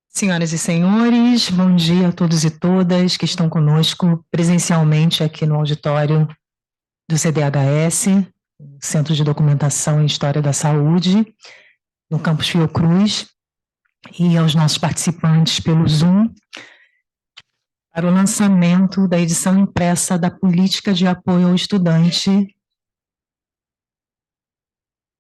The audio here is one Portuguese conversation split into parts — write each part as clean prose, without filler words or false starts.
Senhoras e senhores, bom dia a todos e todas que estão conosco presencialmente aqui no auditório do CDHS, Centro de Documentação e História da Saúde, no campus Fiocruz, e aos nossos participantes pelo Zoom, para o lançamento da edição impressa da Política de Apoio ao Estudante,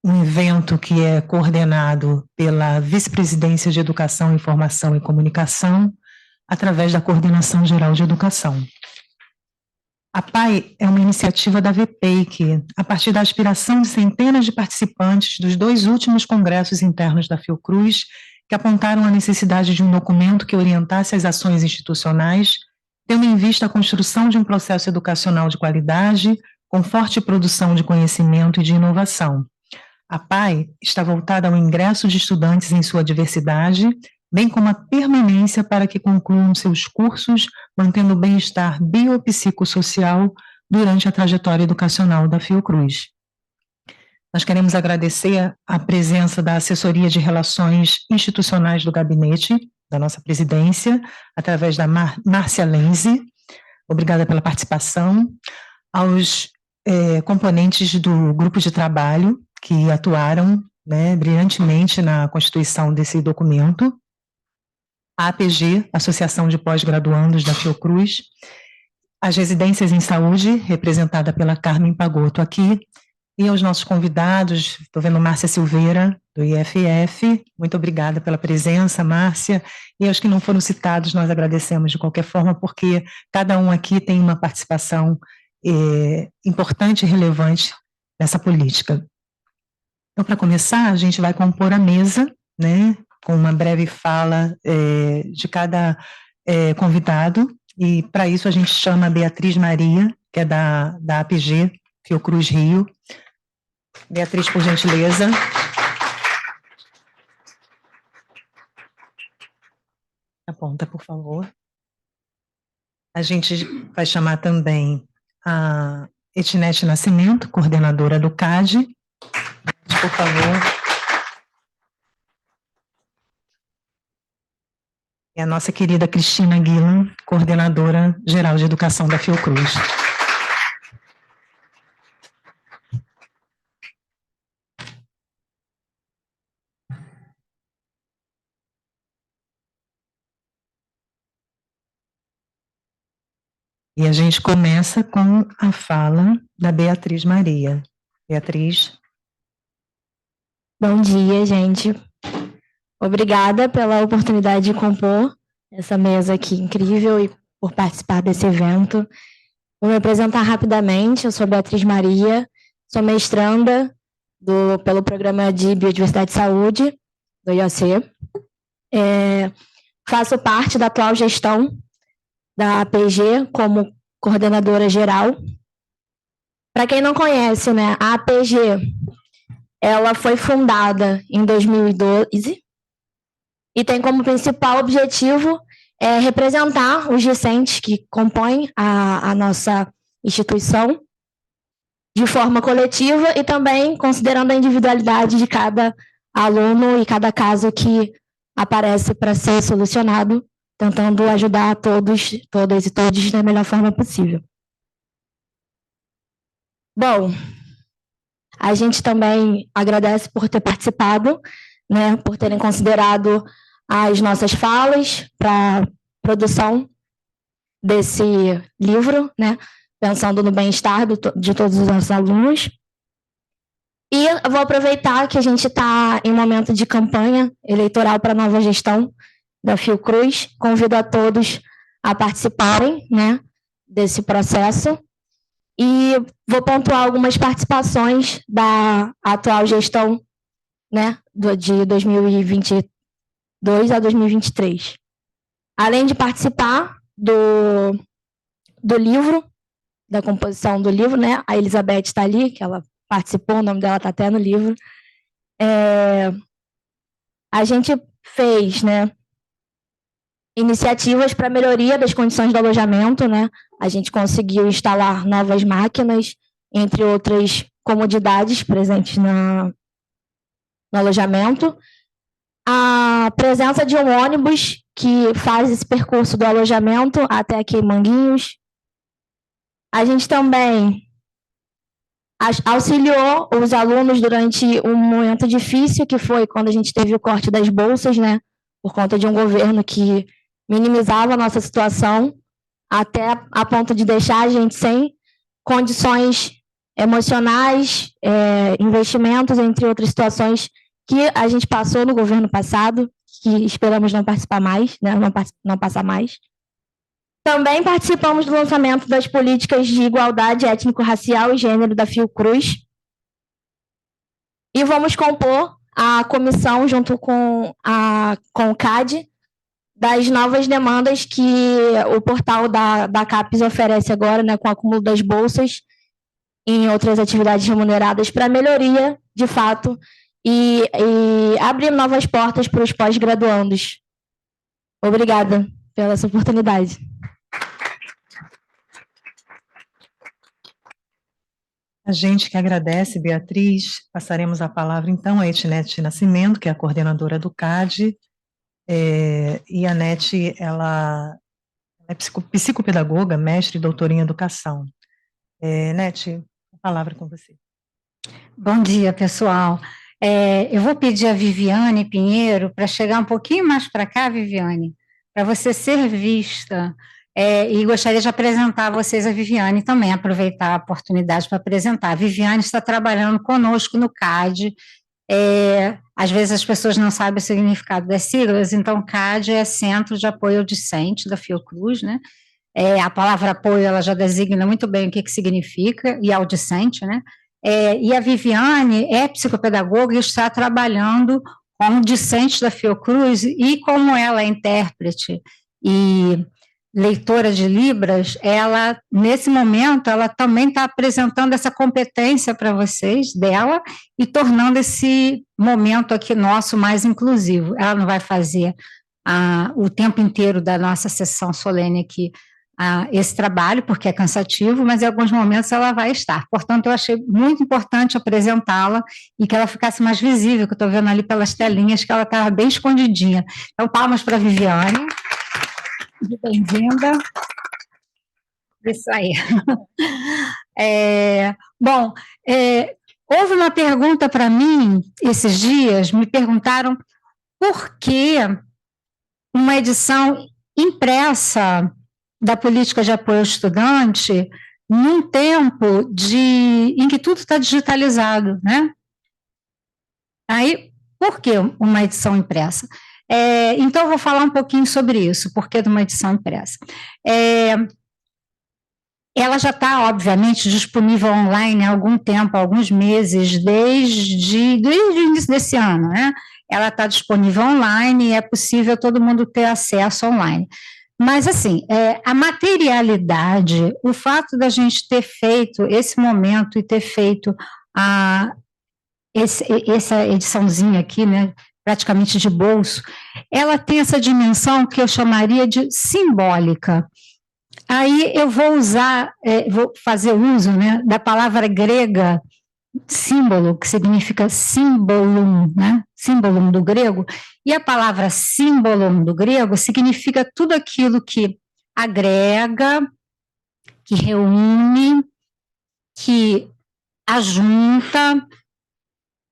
um evento que é coordenado pela Vice-Presidência de Educação, Informação e Comunicação, através da Coordenação Geral de Educação. A PAI é uma iniciativa da VPEIC, a partir da aspiração de centenas de participantes dos 2 últimos congressos internos da Fiocruz, que apontaram a necessidade de um documento que orientasse as ações institucionais, tendo em vista a construção de um processo educacional de qualidade, com forte produção de conhecimento e de inovação. A PAI está voltada ao ingresso de estudantes em sua diversidade, bem como a permanência para que concluam seus cursos, mantendo o bem-estar biopsicossocial durante a trajetória educacional da Fiocruz. Nós queremos agradecer a presença da Assessoria de Relações Institucionais do Gabinete, da nossa presidência, através da Márcia Lenze, obrigada pela participação, aos componentes do grupo de trabalho, que atuaram brilhantemente na constituição desse documento, a APG, Associação de Pós-Graduandos da Fiocruz, as residências em saúde, representada pela Carmen Pagotto aqui, e aos nossos convidados, estou vendo Márcia Silveira, do IFF, muito obrigada pela presença, Márcia, e aos que não foram citados, nós agradecemos de qualquer forma, porque cada um aqui tem uma participação importante e relevante nessa política. Então, para começar, a gente vai compor a mesa, com uma breve fala de cada convidado, e para isso a gente chama a Beatriz Maria, que é da APG, Fiocruz Rio. Beatriz, por gentileza. Aponta, por favor. A gente vai chamar também a Etnete Nascimento, coordenadora do CAD, por favor. E a nossa querida Cristina Guilan, coordenadora geral de educação da Fiocruz. E a gente começa com a fala da Beatriz Maria. Beatriz. Bom dia, gente. Obrigada pela oportunidade de compor essa mesa aqui incrível e por participar desse evento. Vou me apresentar rapidamente. Eu sou Beatriz Maria, sou mestranda pelo Programa de Biodiversidade e Saúde, do IOC. Faço parte da atual gestão da APG como coordenadora geral. Para quem não conhece, a APG, ela foi fundada em 2012 e tem como principal objetivo representar os discentes que compõem a nossa instituição de forma coletiva e também considerando a individualidade de cada aluno e cada caso que aparece para ser solucionado, tentando ajudar todos, todas e todos da melhor forma possível. Bom, a gente também agradece por ter participado, por terem considerado as nossas falas para a produção desse livro, pensando no bem-estar de todos os nossos alunos. E eu vou aproveitar que a gente está em momento de campanha eleitoral para a nova gestão da Fiocruz. Convido a todos a participarem desse processo. E vou pontuar algumas participações da atual gestão de 2022 a 2023. Além de participar do livro, da composição do livro, a Elizabeth está ali, que ela participou, o nome dela está até no livro. A gente fez iniciativas para melhoria das condições do alojamento, A gente conseguiu instalar novas máquinas, entre outras comodidades presentes no alojamento, a presença de um ônibus que faz esse percurso do alojamento até aqui em Manguinhos. A gente também auxiliou os alunos durante um momento difícil, que foi quando a gente teve o corte das bolsas, né, por conta de um governo que minimizava a nossa situação, até a ponto de deixar a gente sem condições emocionais, investimentos, entre outras situações que a gente passou no governo passado, que esperamos não participar mais, né, não passar mais. Também participamos do lançamento das políticas de igualdade étnico-racial e gênero da Fiocruz. E vamos compor a comissão, junto com o CAD, das novas demandas que o portal da CAPES oferece agora, né, com o acúmulo das bolsas em outras atividades remuneradas, para melhoria, de fato, e abrir novas portas para os pós-graduandos. Obrigada pela essa oportunidade. A gente que agradece, Beatriz. Passaremos a palavra, então, a Etnete Nascimento, que é a coordenadora do CAD, e a Nete, ela é psicopedagoga, mestre e doutora em educação. Nete, a palavra com você. Bom dia, pessoal. Eu vou pedir a Viviane Pinheiro para chegar um pouquinho mais para cá, Viviane, para você ser vista. E gostaria de apresentar a vocês a Viviane também, aproveitar a oportunidade para apresentar. A Viviane está trabalhando conosco no CAD. Às vezes as pessoas não sabem o significado das siglas, então CAD é Centro de Apoio ao Discente da Fiocruz, né? A palavra apoio, ela já designa muito bem o que significa, e ao discente, né? E a Viviane é psicopedagoga e está trabalhando com discentes da Fiocruz, e como ela é intérprete e leitora de Libras, ela, nesse momento, ela também está apresentando essa competência para vocês, dela, e tornando esse momento aqui nosso mais inclusivo. Ela não vai fazer o tempo inteiro da nossa sessão solene aqui, esse trabalho, porque é cansativo, mas em alguns momentos ela vai estar. Portanto, eu achei muito importante apresentá-la e que ela ficasse mais visível, que eu estou vendo ali pelas telinhas que ela estava bem escondidinha. Então, palmas para a Viviane. Bem-vinda. Isso aí. Bom, houve uma pergunta para mim esses dias, me perguntaram por que uma edição impressa da política de apoio ao estudante num tempo em que tudo está digitalizado, né? Aí, por que uma edição impressa? Então, eu vou falar um pouquinho sobre isso, por que de uma edição impressa. Ela já está, obviamente, disponível online há algum tempo, há alguns meses, desde o início desse ano, né? Ela está disponível online e é possível todo mundo ter acesso online. Mas, assim, a materialidade, o fato da gente ter feito esse momento e ter feito essa ediçãozinha aqui, né, praticamente de bolso, ela tem essa dimensão que eu chamaria de simbólica. Aí eu vou fazer uso, né, da palavra grega símbolo, que significa símbolum, né, símbolum do grego, e a palavra símbolum do grego significa tudo aquilo que agrega, que reúne, que ajunta,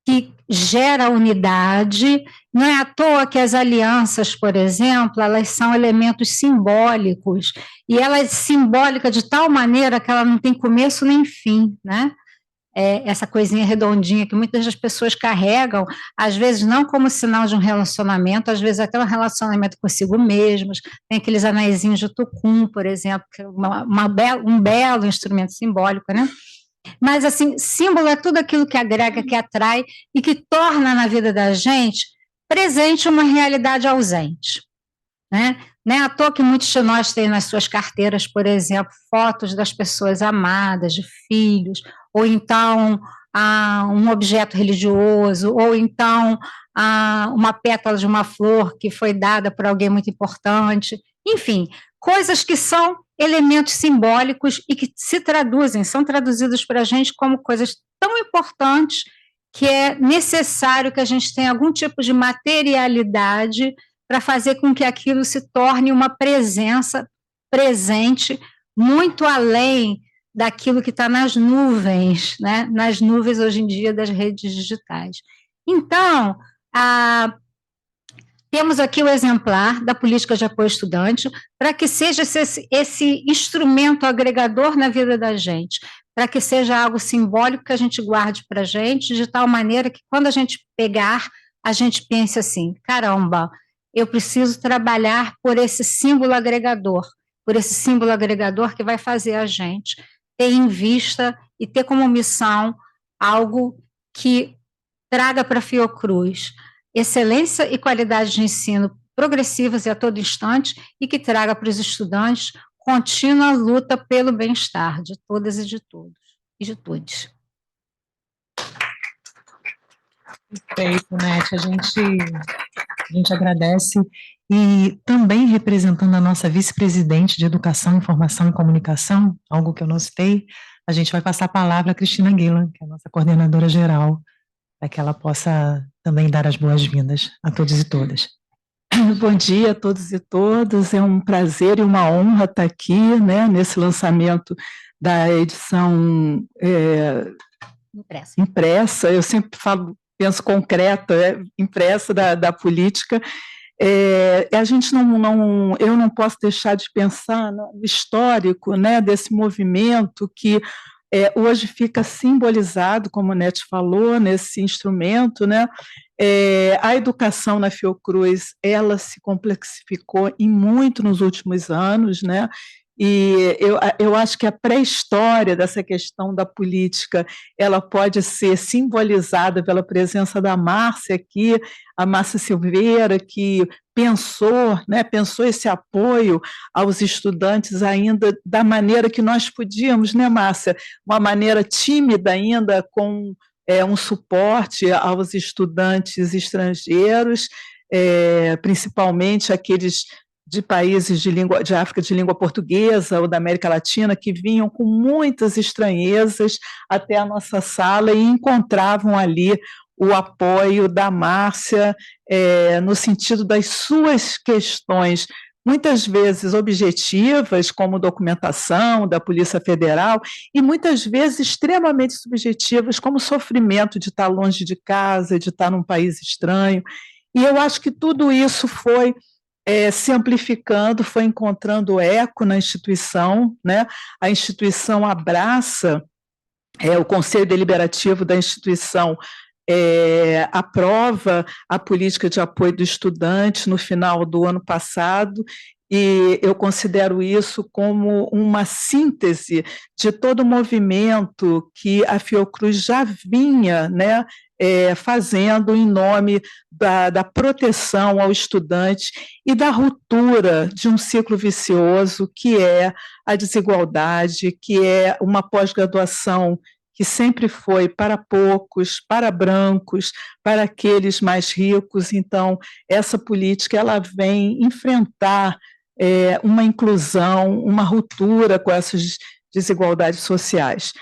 que gera unidade. Não é à toa que as alianças, por exemplo, elas são elementos simbólicos, e ela é simbólica de tal maneira que ela não tem começo nem fim, né? Essa coisinha redondinha que muitas das pessoas carregam, às vezes não como sinal de um relacionamento, às vezes até um relacionamento consigo mesmos. Tem aqueles anéisinhos de tucum, por exemplo, que é um belo instrumento simbólico, né? Mas, assim, símbolo é tudo aquilo que agrega, que atrai e que torna na vida da gente presente uma realidade ausente, né? Não é à toa que muitos de nós têm nas suas carteiras, por exemplo, fotos das pessoas amadas, de filhos, ou então um objeto religioso, ou então uma pétala de uma flor que foi dada por alguém muito importante. Enfim, coisas que são elementos simbólicos e que são traduzidos para a gente como coisas tão importantes que é necessário que a gente tenha algum tipo de materialidade para fazer com que aquilo se torne uma presença presente muito além daquilo que está nas nuvens, né? Nas nuvens hoje em dia das redes digitais. Então, temos aqui o exemplar da política de apoio estudante para que seja esse instrumento agregador na vida da gente, para que seja algo simbólico que a gente guarde para a gente, de tal maneira que quando a gente pegar, a gente pense assim, caramba, eu preciso trabalhar por esse símbolo agregador que vai fazer a gente ter em vista e ter como missão algo que traga para a Fiocruz excelência e qualidade de ensino progressivas e a todo instante e que traga para os estudantes contínua luta pelo bem-estar de todas e de todos e de todos. Perfeito, Nete. A gente agradece. E também representando a nossa vice-presidente de Educação, Informação e Comunicação, algo que eu não citei, a gente vai passar a palavra a Cristina Guilan, que é a nossa coordenadora geral, para que ela possa também dar as boas-vindas a todos e todas. Bom dia a todos e todas, é um prazer e uma honra estar aqui, né, nesse lançamento da edição impressa, eu sempre penso concreta, impressa da política. A gente eu não posso deixar de pensar no histórico, né, desse movimento que hoje fica simbolizado, como o Nete falou, nesse instrumento, né? A educação na Fiocruz, ela se complexificou muito nos últimos anos, né? E eu acho que a pré-história dessa questão da política, ela pode ser simbolizada pela presença da Márcia aqui, a Márcia Silveira, que pensou esse apoio aos estudantes ainda da maneira que nós podíamos, né, Márcia? Uma maneira tímida ainda, com um suporte aos estudantes estrangeiros, principalmente aqueles de países de África de língua portuguesa ou da América Latina, que vinham com muitas estranhezas até a nossa sala e encontravam ali o apoio da Márcia no sentido das suas questões, muitas vezes objetivas, como documentação da Polícia Federal, e muitas vezes extremamente subjetivas, como o sofrimento de estar longe de casa, de estar num país estranho. E eu acho que tudo isso foi se amplificando, foi encontrando eco na instituição, né? A instituição abraça, o Conselho Deliberativo da instituição aprova a política de apoio do estudante no final do ano passado, e eu considero isso como uma síntese de todo o movimento que a Fiocruz já vinha, né, fazendo em nome da proteção ao estudante e da ruptura de um ciclo vicioso que é a desigualdade, que é uma pós-graduação que sempre foi para poucos, para brancos, para aqueles mais ricos. Então, essa política ela vem enfrentar uma inclusão, uma ruptura com essas desigualdades sociais.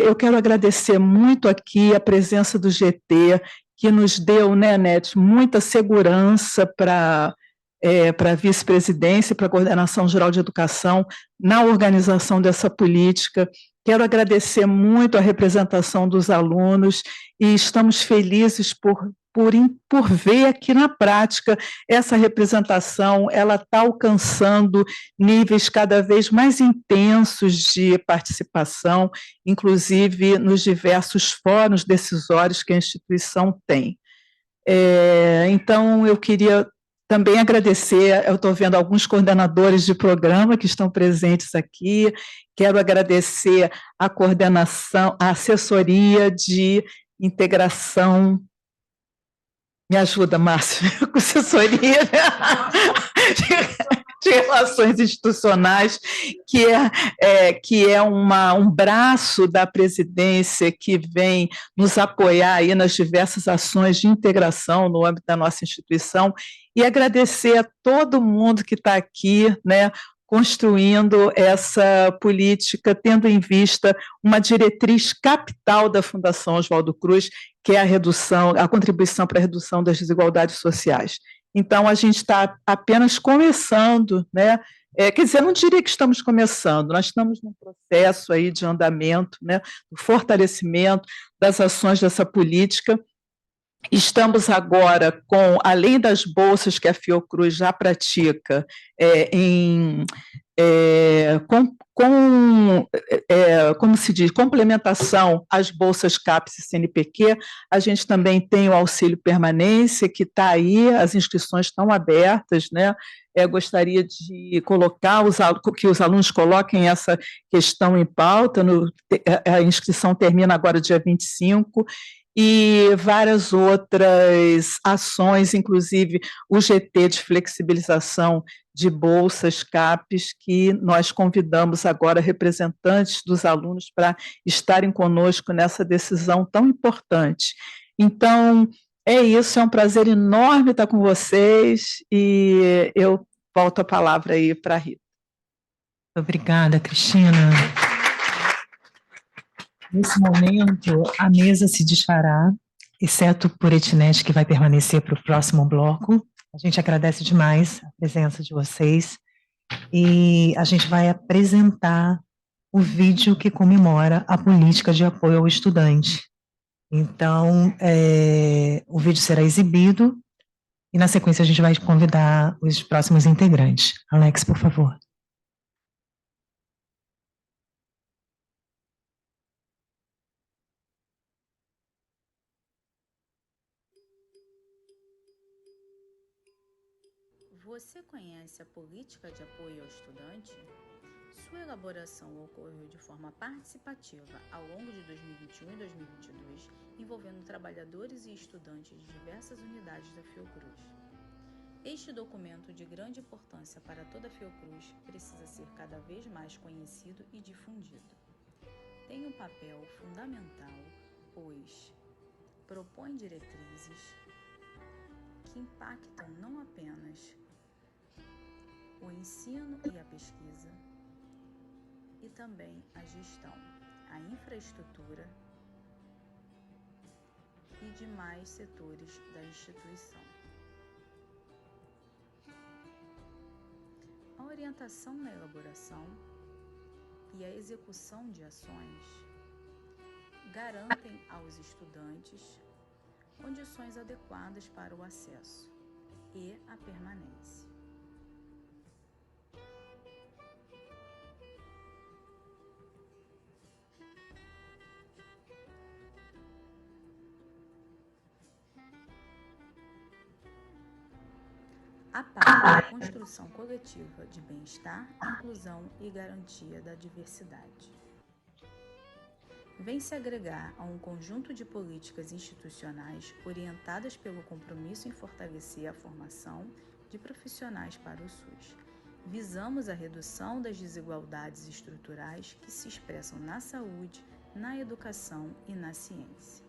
Eu quero agradecer muito aqui a presença do GT, que nos deu, né, Nete, muita segurança para a vice-presidência e para a Coordenação Geral de Educação na organização dessa política. Quero agradecer muito a representação dos alunos e estamos felizes por ver que, na prática, essa representação ela está alcançando níveis cada vez mais intensos de participação, inclusive nos diversos fóruns decisórios que a instituição tem. Então, eu queria também agradecer, eu estou vendo alguns coordenadores de programa que estão presentes aqui, quero agradecer a coordenação, a assessoria de integração. Me ajuda, Márcio, com assessoria de relações institucionais, que é um braço da presidência que vem nos apoiar aí nas diversas ações de integração no âmbito da nossa instituição, e agradecer a todo mundo que está aqui, né, construindo essa política, tendo em vista uma diretriz capital da Fundação Oswaldo Cruz, que é a contribuição para a redução das desigualdades sociais. Então, a gente está apenas começando, né? Quer dizer, eu não diria que estamos começando, nós estamos num processo aí de andamento, né, do fortalecimento das ações dessa política. Estamos agora com, além das bolsas que a Fiocruz já pratica, como se diz, complementação às bolsas CAPES e CNPq, a gente também tem o auxílio permanência, que está aí, as inscrições estão abertas, né? Gostaria de colocar, que os alunos coloquem essa questão em pauta, a inscrição termina agora dia 25, e várias outras ações, inclusive o GT de flexibilização de bolsas CAPES, que nós convidamos agora representantes dos alunos para estarem conosco nessa decisão tão importante. Então, é isso, é um prazer enorme estar com vocês, e eu volto a palavra aí para a Rita. Obrigada, Cristina. Nesse momento, a mesa se desfará, exceto por Etinete, que vai permanecer para o próximo bloco. A gente agradece demais a presença de vocês, e a gente vai apresentar o vídeo que comemora a política de apoio ao estudante. Então, o vídeo será exibido, e na sequência a gente vai convidar os próximos integrantes. Alex, por favor. Você conhece a política de apoio ao estudante? Sua elaboração ocorreu de forma participativa ao longo de 2021 e 2022, envolvendo trabalhadores e estudantes de diversas unidades da Fiocruz. Este documento de grande importância para toda a Fiocruz precisa ser cada vez mais conhecido e difundido. Tem um papel fundamental, pois propõe diretrizes que impactam não apenas o ensino e a pesquisa, e também a gestão, a infraestrutura e demais setores da instituição. A orientação na elaboração e a execução de ações garantem aos estudantes condições adequadas para o acesso e a permanência. A parte da construção coletiva de bem-estar, inclusão e garantia da diversidade. Vem se agregar a um conjunto de políticas institucionais orientadas pelo compromisso em fortalecer a formação de profissionais para o SUS. Visamos a redução das desigualdades estruturais que se expressam na saúde, na educação e na ciência,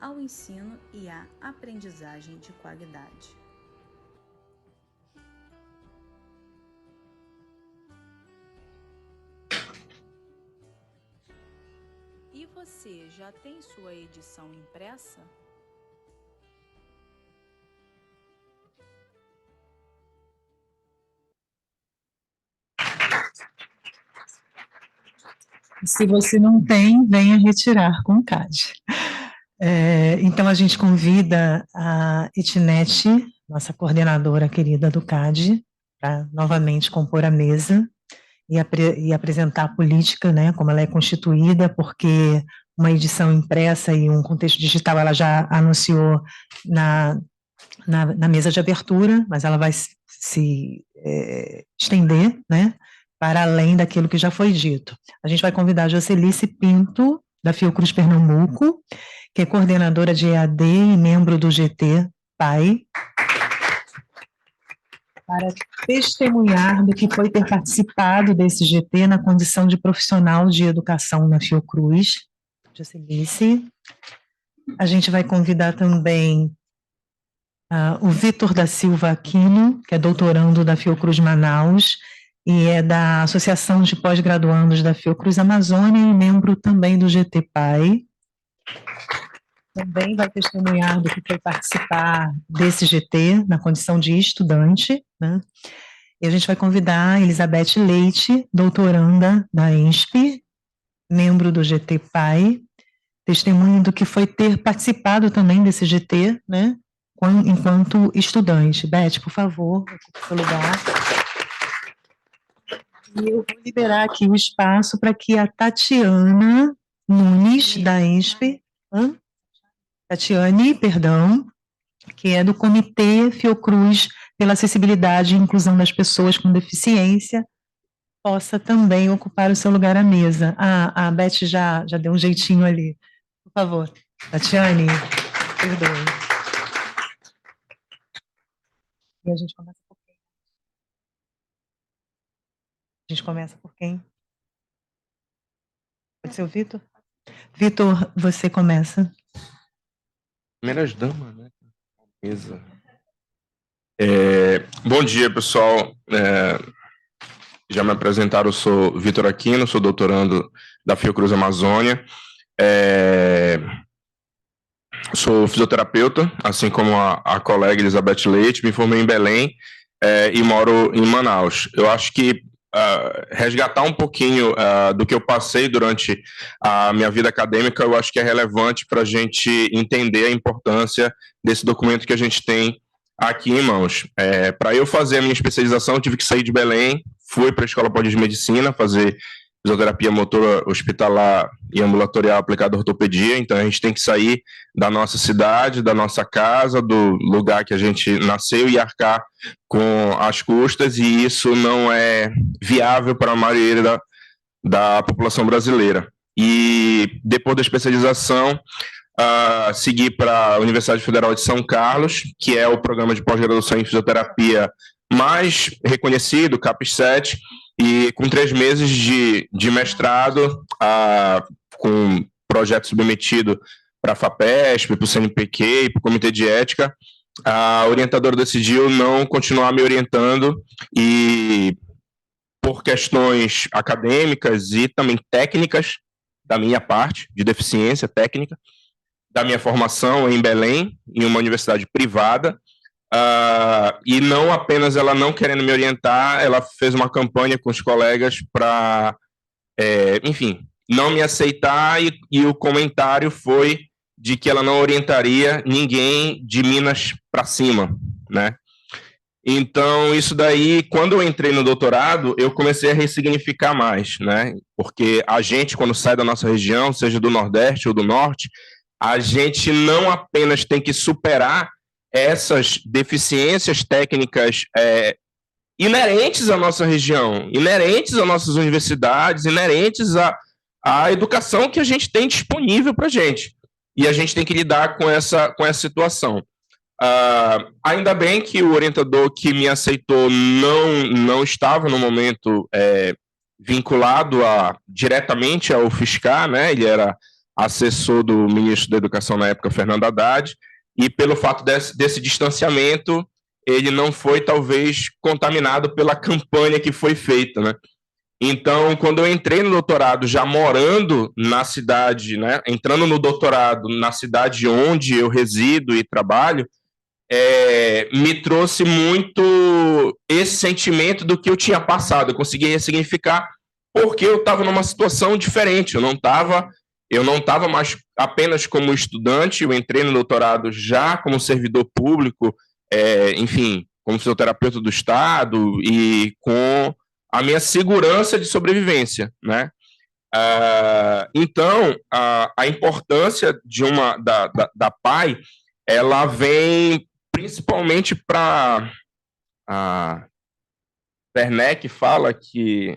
ao ensino e à aprendizagem de qualidade. E você já tem sua edição impressa? Se você não tem, venha retirar com o CAD. Então, a gente convida a Etinete, nossa coordenadora querida do CAD, para novamente compor a mesa e apresentar a política, né, como ela é constituída, porque uma edição impressa e um contexto digital ela já anunciou na mesa de abertura, mas ela vai se estender, né, para além daquilo que já foi dito. A gente vai convidar a Jocelice Pinto, da Fiocruz Pernambuco, que é coordenadora de EAD e membro do GT PAI, para testemunhar do que foi ter participado desse GT na condição de profissional de educação na Fiocruz. Jocelice. A gente vai convidar também o Vitor da Silva Aquino, que é doutorando da Fiocruz Manaus, e é da Associação de Pós-Graduandos da Fiocruz Amazônia e membro também do GT-PAI. Também vai testemunhar do que foi participar desse GT na condição de estudante, né? E a gente vai convidar a Elizabeth Leite, doutoranda da ENSP, membro do GT-PAI, testemunho do que foi ter participado também desse GT, né, enquanto estudante. Beth, por favor, ocupe seu lugar. E eu vou liberar aqui o espaço para que a Tatiana Nunes, da ENSP, Tatiane, perdão, que é do Comitê Fiocruz pela Acessibilidade e Inclusão das Pessoas com Deficiência, possa também ocupar o seu lugar à mesa. A Beth já deu um jeitinho ali. Por favor, Tatiane, perdoe. E a gente começa por quem? A gente começa por quem? Pode ser o Vitor? Vitor, você começa. Primeiras damas, né? Mesa. Bom dia, pessoal. Já me apresentaram, eu sou Vitor Aquino, sou doutorando da Fiocruz Amazônia. Sou fisioterapeuta, assim como a colega Elizabeth Leite, me formei em Belém e moro em Manaus. Eu acho que resgatar um pouquinho do que eu passei durante a minha vida acadêmica, eu acho que é relevante para a gente entender a importância desse documento que a gente tem aqui em mãos. Para eu fazer a minha especialização, eu tive que sair de Belém, fui para a Escola Poli de Medicina, fazer fisioterapia motora hospitalar e ambulatorial aplicada à ortopedia. Então a gente tem que sair da nossa cidade, da nossa casa, do lugar que a gente nasceu e arcar com as custas, e isso não é viável para a maioria da população brasileira. E depois da especialização, segui para a Universidade Federal de São Carlos, que é o programa de pós-graduação em fisioterapia mais reconhecido, CAPES-7, e com 3 meses de mestrado, com projeto submetido para a FAPESP, para o CNPq e para o Comitê de Ética, a orientadora decidiu não continuar me orientando, e por questões acadêmicas e também técnicas, da minha parte, de deficiência técnica, da minha formação em Belém, em uma universidade privada, e não apenas ela não querendo me orientar, ela fez uma campanha com os colegas para, enfim, não me aceitar, e o comentário foi de que ela não orientaria ninguém de Minas para cima, né? Então, isso daí, quando eu entrei no doutorado, eu comecei a ressignificar mais, né? Porque a gente, quando sai da nossa região, seja do Nordeste ou do Norte, a gente não apenas tem que superar essas deficiências técnicas inerentes à nossa região, inerentes às nossas universidades, inerentes à educação que a gente tem disponível para a gente. E a gente tem que lidar com essa situação. Ainda bem que o orientador que me aceitou não estava, no momento, vinculado diretamente ao UFSCar, né? Ele era assessor do ministro da Educação na época, Fernando Haddad, e pelo fato desse distanciamento, ele não foi, talvez, contaminado pela campanha que foi feita, né? Então, quando eu entrei no doutorado, já morando na cidade, né, entrando no doutorado na cidade onde eu resido e trabalho, me trouxe muito esse sentimento do que eu tinha passado. Eu consegui ressignificar porque eu estava numa situação diferente. Eu não estava mais apenas como estudante, eu entrei no doutorado já como servidor público, enfim, como fisioterapeuta do Estado e com a minha segurança de sobrevivência, né? Então, a importância da PAI, ela vem principalmente para a Werneck fala que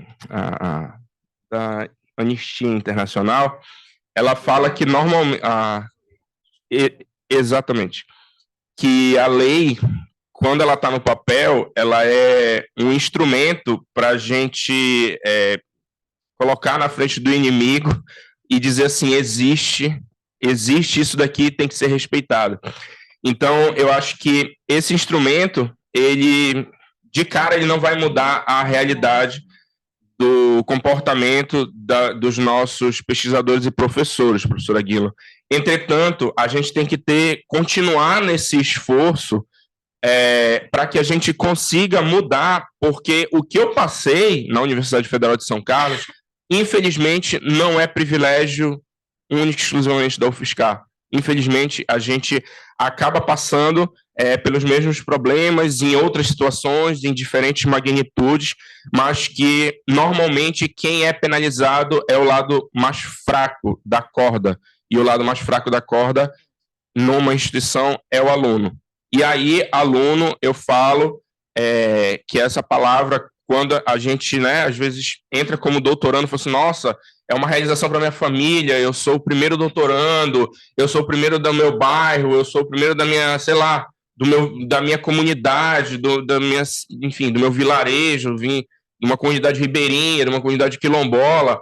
da Anistia Internacional, ela fala que normalmente exatamente, que a lei, quando ela está no papel, ela é um instrumento para a gente colocar na frente do inimigo e dizer assim, existe isso daqui, tem que ser respeitado. Então, eu acho que esse instrumento, ele, de cara ele não vai mudar a realidade do comportamento dos nossos pesquisadores e professores, professora Aguila. Entretanto, a gente tem que continuar nesse esforço para que a gente consiga mudar, porque o que eu passei na Universidade Federal de São Carlos, infelizmente, não é privilégio único e exclusivamente da UFSCar. Infelizmente, a gente acaba passando pelos mesmos problemas em outras situações, em diferentes magnitudes, mas que, normalmente, quem é penalizado é o lado mais fraco da corda, e o lado mais fraco da corda, numa instituição, é o aluno. E aí, aluno, eu falo que essa palavra, quando a gente, né, às vezes, entra como doutorando, fala assim, nossa, é uma realização para minha família, eu sou o primeiro doutorando, eu sou o primeiro do meu bairro, eu sou o primeiro da minha, sei lá, da minha comunidade, enfim, do meu vilarejo, vim de uma comunidade ribeirinha, de uma comunidade quilombola.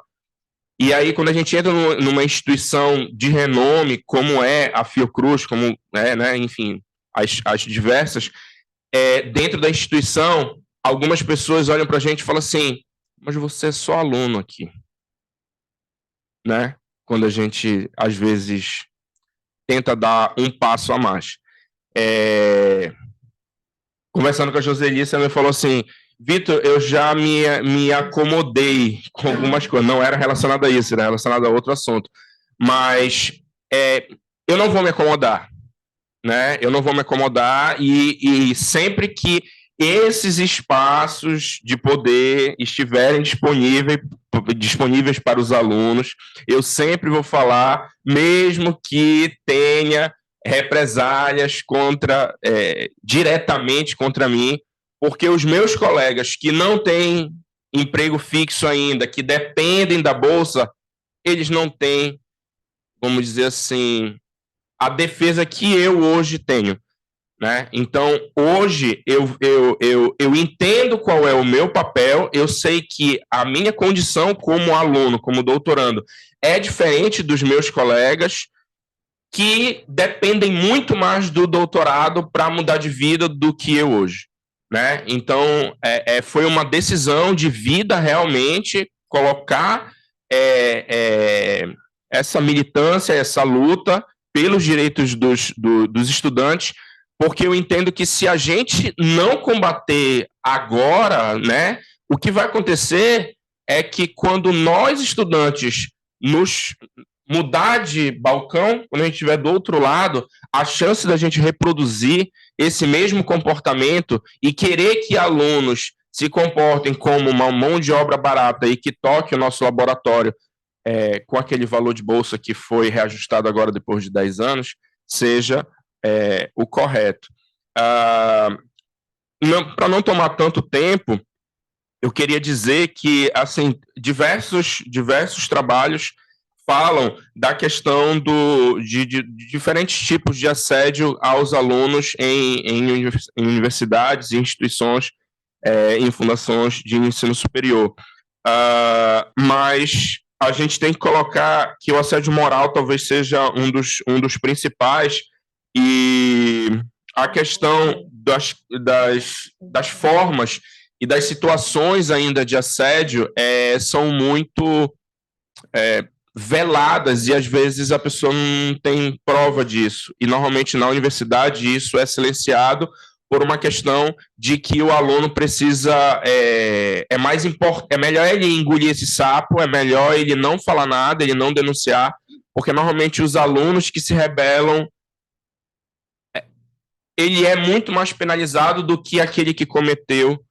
E aí, quando a gente entra numa instituição de renome, como é a Fiocruz, como é, né, enfim, as diversas, dentro da instituição, algumas pessoas olham para a gente e falam assim, mas você é só aluno aqui. Né? Quando a gente, às vezes, tenta dar um passo a mais. Conversando com a Joselice, ela me falou assim, Vitor, eu já me acomodei com algumas coisas, não era relacionado a isso, era relacionado a outro assunto, mas eu não vou me acomodar, né? Eu não vou me acomodar e sempre que esses espaços de poder estiverem disponíveis para os alunos, eu sempre vou falar, mesmo que tenha represálias diretamente contra mim, porque os meus colegas que não têm emprego fixo ainda, que dependem da Bolsa, eles não têm, vamos dizer assim, a defesa que eu hoje tenho. Né? Então, hoje, eu entendo qual é o meu papel, eu sei que a minha condição como aluno, como doutorando, é diferente dos meus colegas que dependem muito mais do doutorado para mudar de vida do que eu hoje. Né? Então, foi uma decisão de vida realmente colocar essa militância, essa luta pelos direitos dos estudantes, porque eu entendo que se a gente não combater agora, né, o que vai acontecer é que quando nós, estudantes, nos mudar de balcão, quando a gente estiver do outro lado, a chance da gente reproduzir esse mesmo comportamento e querer que alunos se comportem como uma mão de obra barata e que toque o nosso laboratório com aquele valor de bolsa que foi reajustado agora depois de 10 anos, seja o correto. Para não tomar tanto tempo, eu queria dizer que assim, diversos trabalhos falam da questão de diferentes tipos de assédio aos alunos em universidades e instituições, em fundações de ensino superior. Mas a gente tem que colocar que o assédio moral talvez seja um dos principais, e a questão das formas e das situações ainda de assédio são muito veladas, e às vezes a pessoa não tem prova disso, e normalmente na universidade isso é silenciado por uma questão de que o aluno precisa, é melhor ele engolir esse sapo, é melhor ele não falar nada, ele não denunciar, porque normalmente os alunos que se rebelam, ele é muito mais penalizado do que aquele que cometeu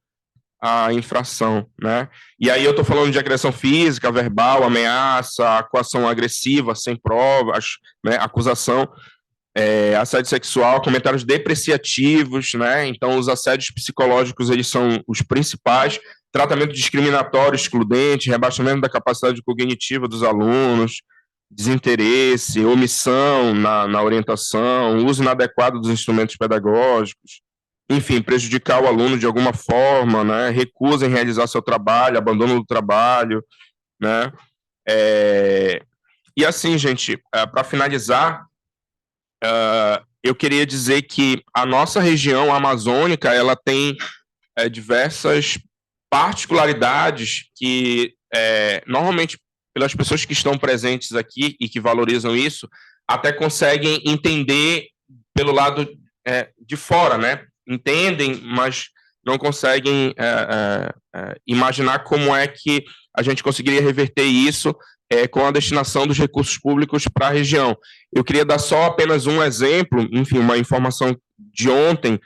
a infração, né? E aí eu estou falando de agressão física, verbal, ameaça, coação agressiva, sem provas, né? Acusação, assédio sexual, comentários depreciativos, né? Então os assédios psicológicos, eles são os principais, tratamento discriminatório, excludente, rebaixamento da capacidade cognitiva dos alunos, desinteresse, omissão na orientação, uso inadequado dos instrumentos pedagógicos, enfim, prejudicar o aluno de alguma forma, né, recusa em realizar seu trabalho, abandono do trabalho, né, e assim, gente, para finalizar, eu queria dizer que a nossa região amazônica, ela tem diversas particularidades que, normalmente, pelas pessoas que estão presentes aqui e que valorizam isso, até conseguem entender pelo lado de fora, né? Entendem, mas não conseguem imaginar como é que a gente conseguiria reverter isso com a destinação dos recursos públicos para a região. Eu queria dar só apenas um exemplo, enfim, uma informação de ontem.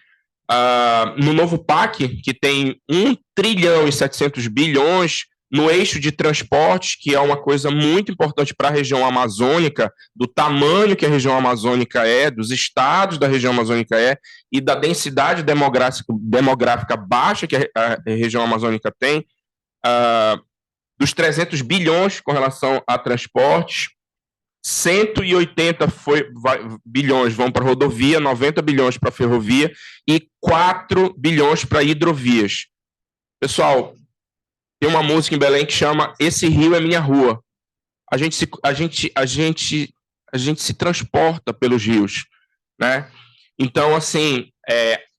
No novo PAC, que tem 1 trilhão e 700 bilhões no eixo de transporte, que é uma coisa muito importante para a região amazônica, do tamanho que a região amazônica é, dos estados da região amazônica e da densidade demográfica baixa que a região amazônica tem, dos 300 bilhões com relação a transportes, 180 bilhões vão para rodovia, 90 bilhões para ferrovia e 4 bilhões para hidrovias. Pessoal, tem uma música em Belém que chama Esse Rio é Minha Rua. A gente se transporta pelos rios, né? Então, assim,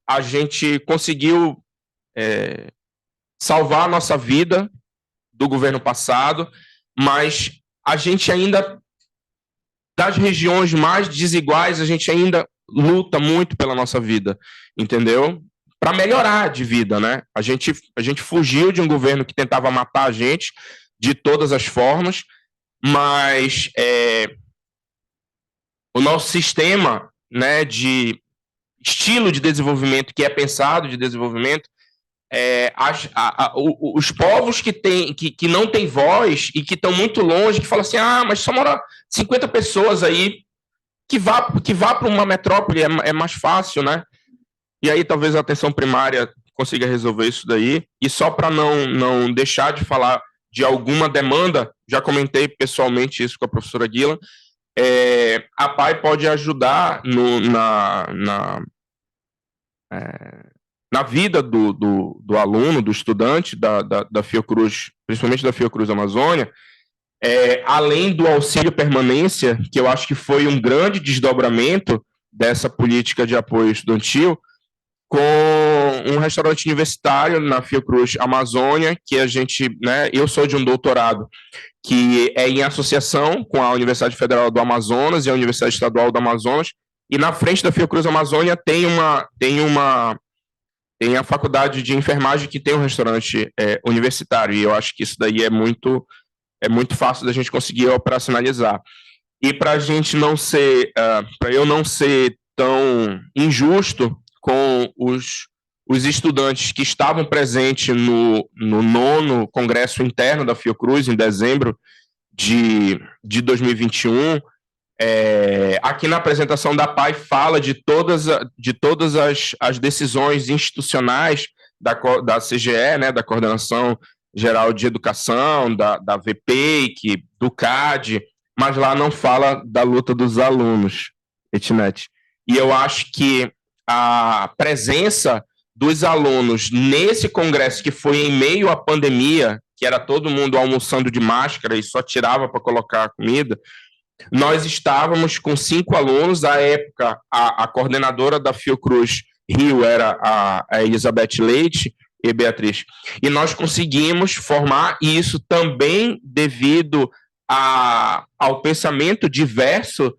a gente conseguiu salvar a nossa vida do governo passado, mas a gente ainda, das regiões mais desiguais, a gente ainda luta muito pela nossa vida, entendeu? Para melhorar de vida, né? A gente fugiu de um governo que tentava matar a gente de todas as formas, mas o nosso sistema, né, de estilo de desenvolvimento que é pensado de desenvolvimento, os povos que não têm voz e que estão muito longe, que falam assim, mas só mora 50 pessoas aí, que vá para uma metrópole, é mais fácil, né? E aí talvez a atenção primária consiga resolver isso daí. E só para não deixar de falar de alguma demanda, já comentei pessoalmente isso com a professora Guila, a PAI pode ajudar na vida do aluno, do estudante da Fiocruz, principalmente da Fiocruz Amazônia, além do auxílio permanência, que eu acho que foi um grande desdobramento dessa política de apoio estudantil, com um restaurante universitário na Fiocruz Amazônia, que a gente, né, eu sou de um doutorado que é em associação com a Universidade Federal do Amazonas e a Universidade Estadual do Amazonas, e na frente da Fiocruz Amazônia tem a faculdade de enfermagem que tem um restaurante universitário, e eu acho que isso daí é muito fácil da gente conseguir operacionalizar. E para a gente não ser, para eu não ser tão injusto com os estudantes que estavam presentes no 9º Congresso Interno da Fiocruz, em dezembro de 2021, aqui na apresentação da PAI fala de todas as decisões institucionais da CGE, né, da Coordenação Geral de Educação, da VPEIC, do CAD, mas lá não fala da luta dos alunos, Etnete. E eu acho que a presença dos alunos nesse congresso, que foi em meio à pandemia, que era todo mundo almoçando de máscara e só tirava para colocar a comida, nós estávamos com 5 alunos. À época, a coordenadora da Fiocruz Rio era a Elizabeth Leite e Beatriz, e nós conseguimos formar, e isso também devido ao pensamento diverso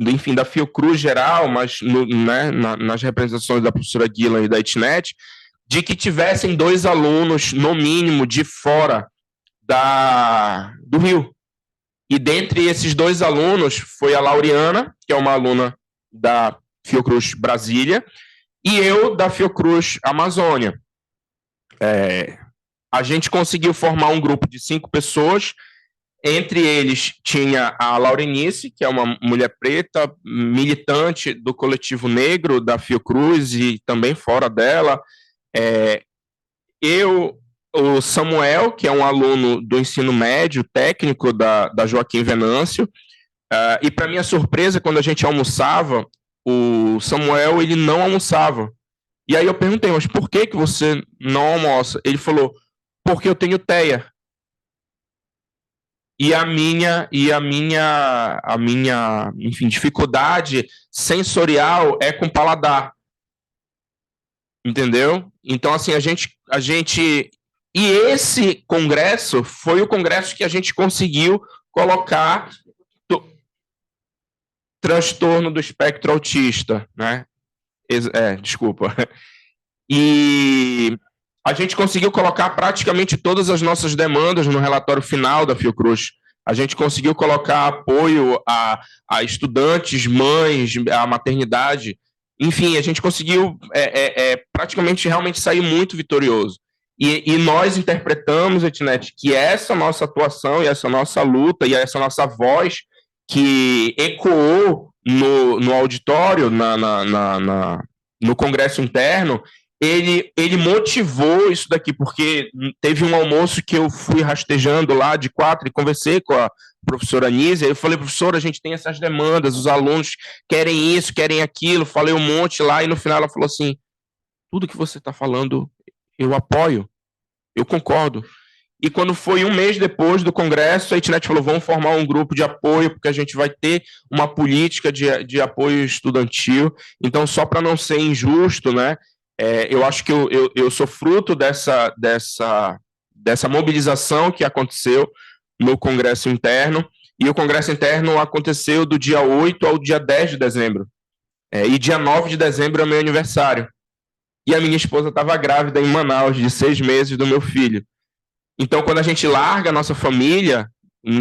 enfim, da Fiocruz geral, mas né, nas representações da professora Guila e da Etnet, de que tivessem 2 alunos, no mínimo, de fora do Rio. E dentre esses 2 alunos foi a Laureana, que é uma aluna da Fiocruz Brasília, e eu da Fiocruz Amazônia. A gente conseguiu formar um grupo de 5 pessoas. Entre eles tinha a Laurenice, que é uma mulher preta, militante do coletivo negro da Fiocruz e também fora dela. O Samuel, que é um aluno do ensino médio técnico da Joaquim Venâncio, e para minha surpresa, quando a gente almoçava, o Samuel ele não almoçava. E aí eu perguntei, mas por que você não almoça? Ele falou, porque eu tenho TEA. E a minha, enfim, dificuldade sensorial é com paladar. entendeu? Então, assim, e esse congresso foi o congresso que a gente conseguiu colocar transtorno do espectro autista, né? Desculpa. E a gente conseguiu colocar praticamente todas as nossas demandas no relatório final da Fiocruz. A gente conseguiu colocar apoio a estudantes, mães, a maternidade. Enfim, a gente conseguiu praticamente realmente sair muito vitorioso. E nós interpretamos, Etnete, que essa nossa atuação e essa nossa luta e essa nossa voz que ecoou no auditório, no congresso interno, ele motivou isso daqui, porque teve um almoço que eu fui rastejando lá de 4 e conversei com a professora Anísia, eu falei, professora, a gente tem essas demandas, os alunos querem isso, querem aquilo, falei um monte lá, e no final ela falou assim, tudo que você está falando, eu apoio, eu concordo. E quando foi um mês depois do congresso, a Etnet falou, vamos formar um grupo de apoio, porque a gente vai ter uma política de apoio estudantil. Então, só para não ser injusto, né, eu acho que eu sou fruto dessa mobilização que aconteceu no congresso interno, e o congresso interno aconteceu do dia 8 ao dia 10 de dezembro. E dia 9 de dezembro é meu aniversário. E a minha esposa estava grávida em Manaus, de 6 meses do meu filho. Então, quando a gente larga a nossa família,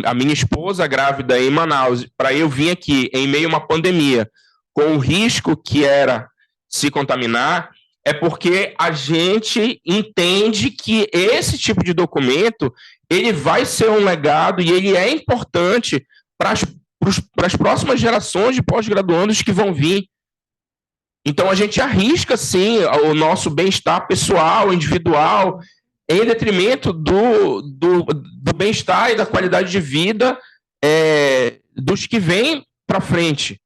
a minha esposa grávida em Manaus, para eu vir aqui em meio a uma pandemia, com o risco que era se contaminar, é porque a gente entende que esse tipo de documento, ele vai ser um legado e ele é importante para as próximas gerações de pós-graduandos que vão vir. Então, a gente arrisca, sim, o nosso bem-estar pessoal, individual, em detrimento do bem-estar e da qualidade de vida dos que vêm para frente,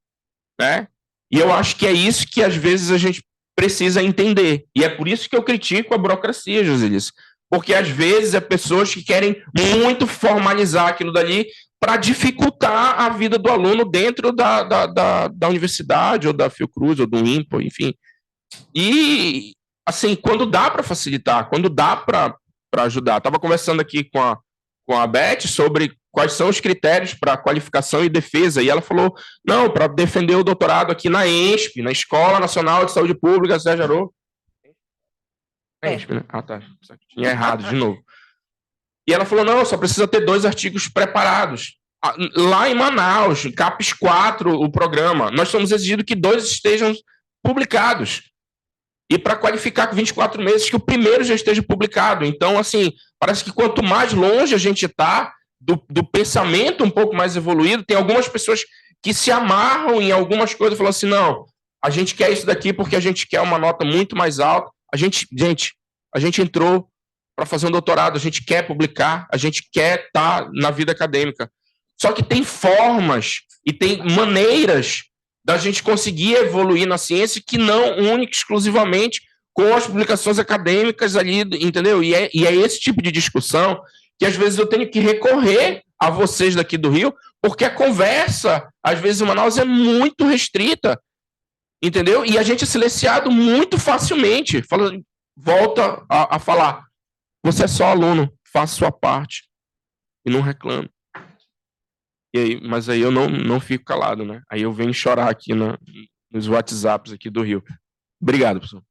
né? E eu acho que é isso que, às vezes, a gente precisa entender. E é por isso que eu critico a burocracia, Josilis, porque, às vezes, é pessoas que querem muito formalizar aquilo dali para dificultar a vida do aluno dentro da universidade, ou da Fiocruz, ou do INPA, enfim. E, assim, quando dá para facilitar, quando dá para ajudar. Estava conversando aqui com a Beth sobre quais são os critérios para qualificação e defesa, e ela falou, não, para defender o doutorado aqui na ENSP, na Escola Nacional de Saúde Pública, Sérgio Jarô. ENSP, né? Ah, tá. Tinha errado de novo. E ela falou, não, só precisa ter 2 artigos preparados. Lá em Manaus, CAPES 4, o programa, nós estamos exigindo que 2 estejam publicados. E para qualificar com 24 meses, que o primeiro já esteja publicado. Então, assim, parece que quanto mais longe a gente está do pensamento um pouco mais evoluído, tem algumas pessoas que se amarram em algumas coisas e falam assim, não, a gente quer isso daqui porque a gente quer uma nota muito mais alta. A gente entrou para fazer um doutorado, a gente quer publicar, a gente quer estar na vida acadêmica. Só que tem formas e tem maneiras da gente conseguir evoluir na ciência que não única exclusivamente com as publicações acadêmicas ali, entendeu? E é esse tipo de discussão que às vezes eu tenho que recorrer a vocês daqui do Rio, porque a conversa, às vezes, em Manaus é muito restrita, entendeu? E a gente é silenciado muito facilmente. Volta a falar, você é só aluno, faça sua parte e não reclame. Mas aí eu não fico calado, né? Aí eu venho chorar aqui nos WhatsApps aqui do Rio. Obrigado, professor.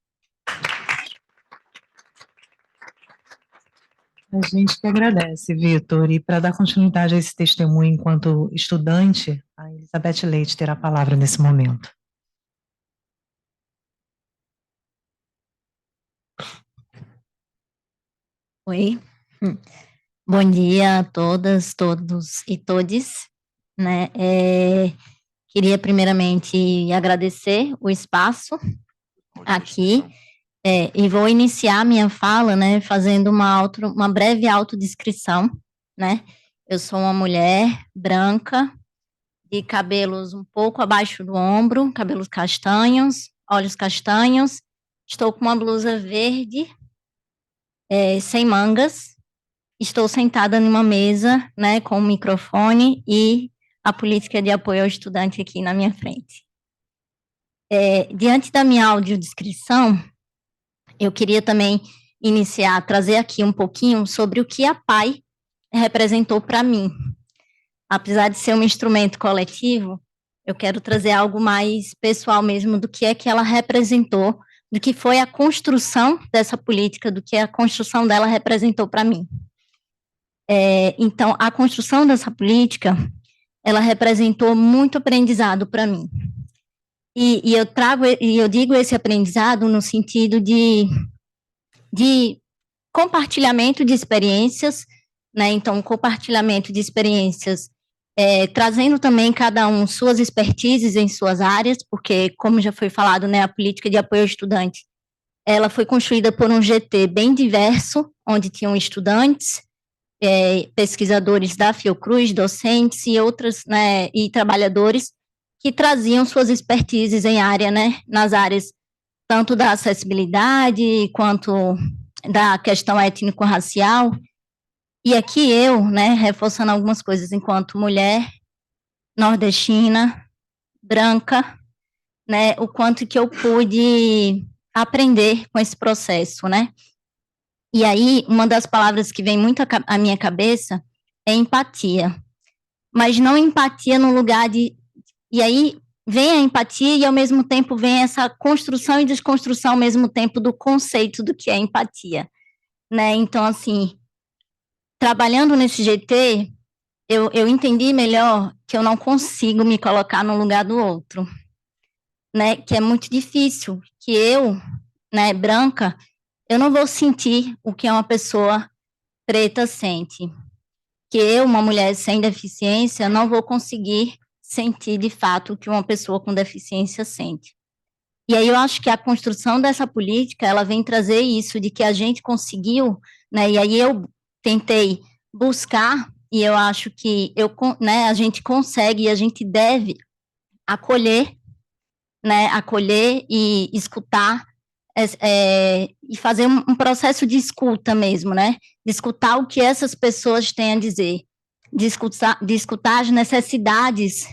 A gente que agradece, Vitor. E para dar continuidade a esse testemunho enquanto estudante, a Elizabeth Leite terá a palavra nesse momento. Oi. Bom dia a todas, todos e todes, né? Queria primeiramente agradecer o espaço aqui e vou iniciar minha fala, né, fazendo uma breve autodescrição, né? Eu sou uma mulher branca, de cabelos um pouco abaixo do ombro, cabelos castanhos, olhos castanhos, estou com uma blusa verde, sem mangas. Estou sentada numa mesa, né, com um microfone e a política de apoio ao estudante aqui na minha frente. Diante da minha audiodescrição, eu queria também trazer aqui um pouquinho sobre o que a PAI representou para mim. Apesar de ser um instrumento coletivo, eu quero trazer algo mais pessoal mesmo do que é que ela representou, do que foi a construção dessa política, do que a construção dela representou para mim. Então, a construção dessa política, ela representou muito aprendizado para mim. E eu digo esse aprendizado no sentido de compartilhamento de experiências, né? Então, compartilhamento de experiências, trazendo também cada um suas expertises em suas áreas, porque, como já foi falado, né, a política de apoio ao estudante, ela foi construída por um GT bem diverso, onde tinham estudantes, pesquisadores da Fiocruz, docentes e outras, né, e trabalhadores que traziam suas expertises em área, né, nas áreas tanto da acessibilidade quanto da questão étnico-racial. E aqui eu, né, reforçando algumas coisas enquanto mulher nordestina, branca, né, o quanto que eu pude aprender com esse processo, né. E aí, uma das palavras que vem muito à minha cabeça é empatia. Mas não empatia no lugar de... E aí, vem a empatia e, ao mesmo tempo, vem essa construção e desconstrução, ao mesmo tempo, do conceito do que é empatia, né? Então, assim, trabalhando nesse GT, eu entendi melhor que eu não consigo me colocar no lugar do outro, né? Que é muito difícil, que eu, né, branca, eu não vou sentir o que uma pessoa preta sente. Que eu, uma mulher sem deficiência, não vou conseguir sentir de fato o que uma pessoa com deficiência sente. E aí eu acho que a construção dessa política, ela vem trazer isso, de que a gente conseguiu, né, e aí eu tentei buscar, e eu acho que né, a gente consegue e a gente deve acolher, né, acolher e escutar, e fazer um processo de escuta mesmo, né, de escutar o que essas pessoas têm a dizer, de escutar as necessidades,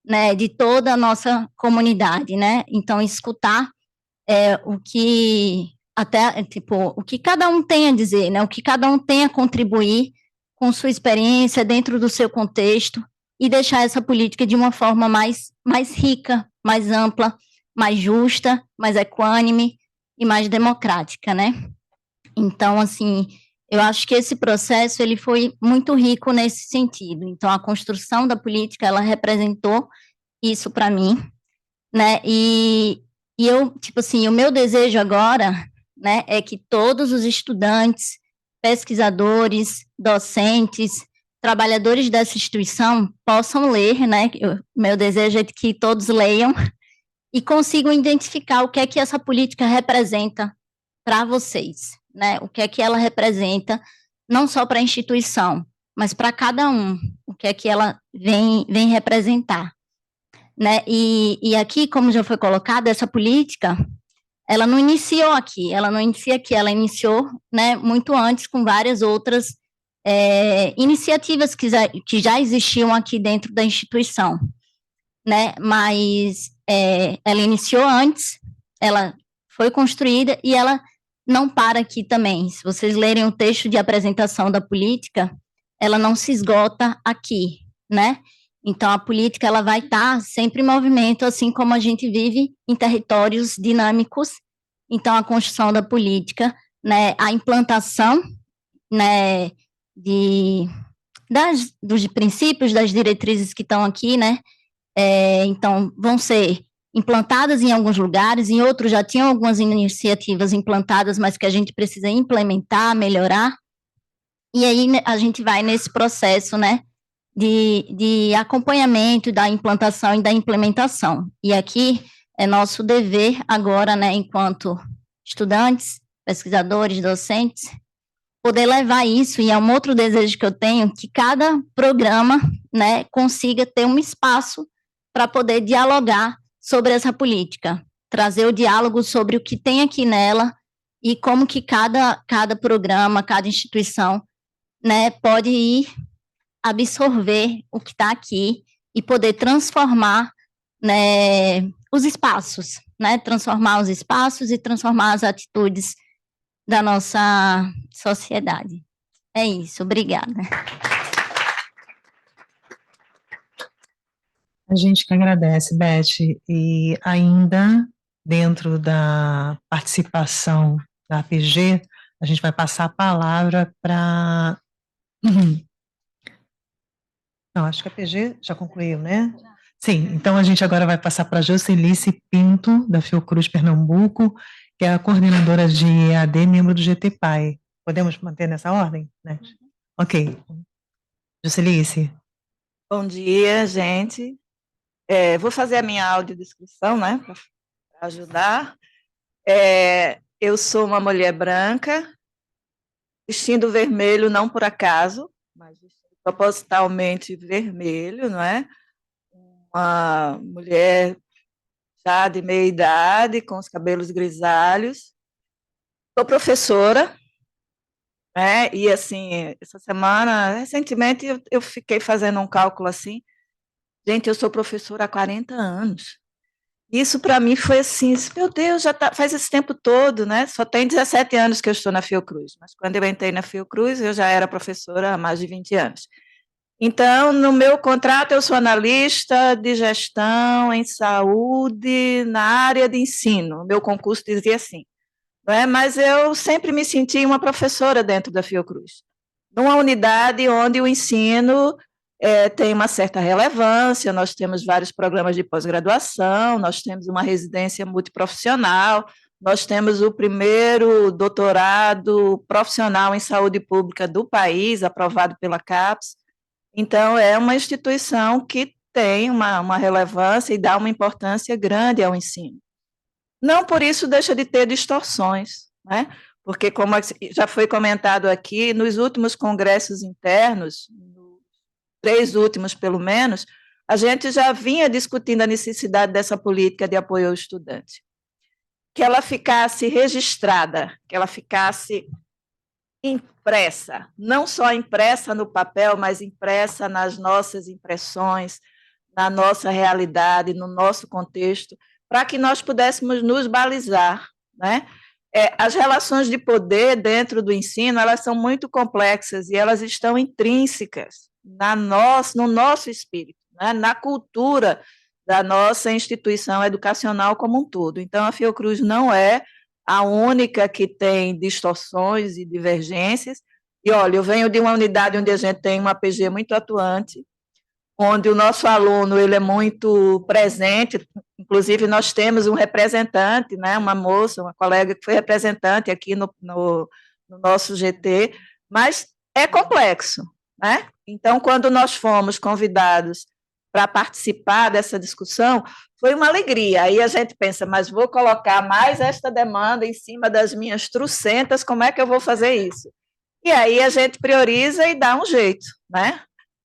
né, de toda a nossa comunidade, né, então escutar o que até, tipo, o que cada um tem a dizer, né, o que cada um tem a contribuir com sua experiência dentro do seu contexto e deixar essa política de uma forma mais rica, mais ampla, mais justa, mais equânime e mais democrática, né. Então, assim, eu acho que esse processo, ele foi muito rico nesse sentido. Então, a construção da política, ela representou isso para mim, né, e eu, tipo assim, o meu desejo agora, né, é que todos os estudantes, pesquisadores, docentes, trabalhadores dessa instituição possam ler, né, meu desejo é que todos leiam e consigam identificar o que é que essa política representa para vocês, né, o que é que ela representa, não só para a instituição, mas para cada um, o que é que ela vem representar, né, e aqui, como já foi colocado, essa política, ela não iniciou aqui, ela iniciou, né, muito antes com várias outras iniciativas que já existiam aqui dentro da instituição, né, mas ela iniciou antes, ela foi construída e ela não para aqui também. Se vocês lerem o texto de apresentação da política, ela não se esgota aqui, né? Então, a política, ela vai estar sempre em movimento, assim como a gente vive em territórios dinâmicos. Então, a construção da política, né, a implantação, né, dos princípios, das diretrizes que estão aqui, né, então, vão ser implantadas em alguns lugares, em outros já tinham algumas iniciativas implantadas, mas que a gente precisa implementar, melhorar, e aí a gente vai nesse processo, né, de acompanhamento da implantação e da implementação. E aqui é nosso dever agora, né, enquanto estudantes, pesquisadores, docentes, poder levar isso, e é um outro desejo que eu tenho, que cada programa, né, consiga ter um espaço para poder dialogar sobre essa política, trazer o diálogo sobre o que tem aqui nela e como que cada programa, cada instituição, né, pode ir absorver o que está aqui e poder transformar, né, os espaços, né, transformar os espaços e transformar as atitudes da nossa sociedade. É isso, obrigada. A gente que agradece, Beth, e ainda dentro da participação da APG, a gente vai passar a palavra para... Não, acho que a APG já concluiu, né? Sim, então a gente agora vai passar para a Jocelice Pinto, da Fiocruz Pernambuco, que é a coordenadora de EAD, membro do GTPAI. Podemos manter nessa ordem, né? Ok. Jocelice. Bom dia, gente. Vou fazer a minha audiodescrição, né, para ajudar. Eu sou uma mulher branca, vestindo vermelho não por acaso, mas propositalmente vermelho, não é? Uma mulher já de meia idade, com os cabelos grisalhos. Sou professora, né? E assim, essa semana, recentemente, eu fiquei fazendo um cálculo assim. Gente, eu sou professora há 40 anos. Isso para mim foi assim, meu Deus, faz esse tempo todo, né? Só tem 17 anos que eu estou na Fiocruz, mas quando eu entrei na Fiocruz, eu já era professora há mais de 20 anos. Então, no meu contrato, eu sou analista de gestão em saúde na área de ensino. O meu concurso dizia assim, não é? Mas eu sempre me senti uma professora dentro da Fiocruz, numa unidade onde o ensino tem uma certa relevância, nós temos vários programas de pós-graduação, nós temos uma residência multiprofissional, nós temos o primeiro doutorado profissional em saúde pública do país, aprovado pela CAPES. Então, é uma instituição que tem uma relevância e dá uma importância grande ao ensino. Não por isso deixa de ter distorções, né? Porque, como já foi comentado aqui, nos últimos congressos internos, 3 últimos pelo menos, a gente já vinha discutindo a necessidade dessa política de apoio ao estudante. Que ela ficasse registrada, que ela ficasse impressa, não só impressa no papel, mas impressa nas nossas impressões, na nossa realidade, no nosso contexto, para que nós pudéssemos nos balizar, né? As relações de poder dentro do ensino, elas são muito complexas e elas estão intrínsecas no nosso espírito, né? Na cultura da nossa instituição educacional como um todo. Então, a Fiocruz não é a única que tem distorções e divergências. E, olha, eu venho de uma unidade onde a gente tem uma APG muito atuante, onde o nosso aluno ele é muito presente, inclusive nós temos um representante, né, uma moça, uma colega que foi representante aqui no nosso GT, mas é complexo, né? Então, quando nós fomos convidados para participar dessa discussão, foi uma alegria. Aí a gente pensa, mas vou colocar mais esta demanda em cima das minhas trocentas, como é que eu vou fazer isso? E aí a gente prioriza e dá um jeito, né?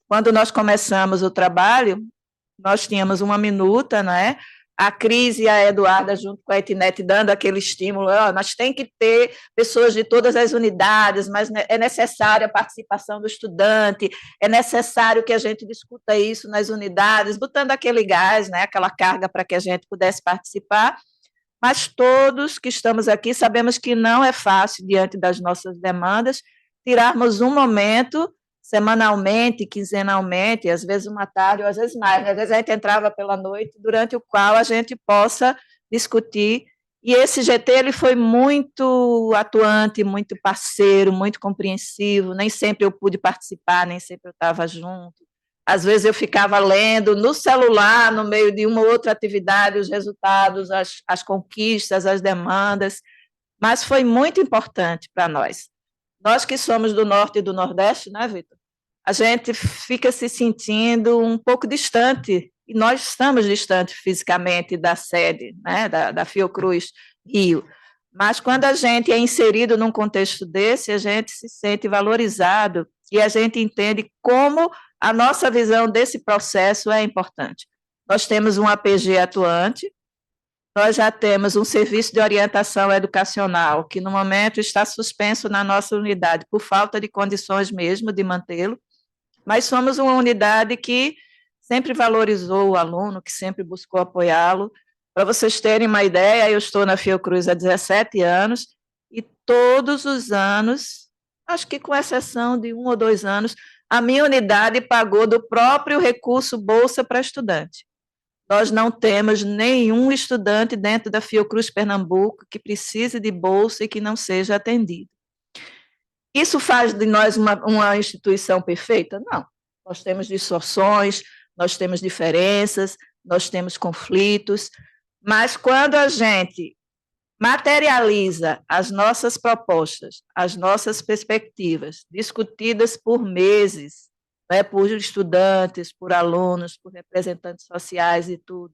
Quando nós começamos o trabalho, nós tínhamos uma minuta, né? A Cris e a Eduarda, junto com a Etnet, dando aquele estímulo, mas tem que ter pessoas de todas as unidades, mas é necessária a participação do estudante, é necessário que a gente discuta isso nas unidades, botando aquele gás, né? Aquela carga para que a gente pudesse participar, mas todos que estamos aqui sabemos que não é fácil, diante das nossas demandas, tirarmos um momento semanalmente, quinzenalmente, às vezes uma tarde, ou às vezes mais, né? Às vezes a gente entrava pela noite, durante o qual a gente possa discutir, e esse GT ele foi muito atuante, muito parceiro, muito compreensivo, nem sempre eu pude participar, nem sempre eu estava junto, às vezes eu ficava lendo no celular, no meio de uma ou outra atividade, os resultados, as conquistas, as demandas, mas foi muito importante para nós. Nós que somos do Norte e do Nordeste, né, Vitor? A gente fica se sentindo um pouco distante, e nós estamos distantes fisicamente da sede, né, da Fiocruz Rio, mas quando a gente é inserido num contexto desse, a gente se sente valorizado e a gente entende como a nossa visão desse processo é importante. Nós temos um APG atuante, nós já temos um serviço de orientação educacional, que no momento está suspenso na nossa unidade, por falta de condições mesmo de mantê-lo, mas somos uma unidade que sempre valorizou o aluno, que sempre buscou apoiá-lo. Para vocês terem uma ideia, eu estou na Fiocruz há 17 anos, e todos os anos, acho que com exceção de 1 ou 2 anos, a minha unidade pagou do próprio recurso Bolsa para Estudante. Nós não temos nenhum estudante dentro da Fiocruz Pernambuco que precise de bolsa e que não seja atendido. Isso faz de nós uma instituição perfeita? Não. Nós temos distorções, nós temos diferenças, nós temos conflitos, mas quando a gente materializa as nossas propostas, as nossas perspectivas, discutidas por meses, né, por estudantes, por alunos, por representantes sociais e tudo,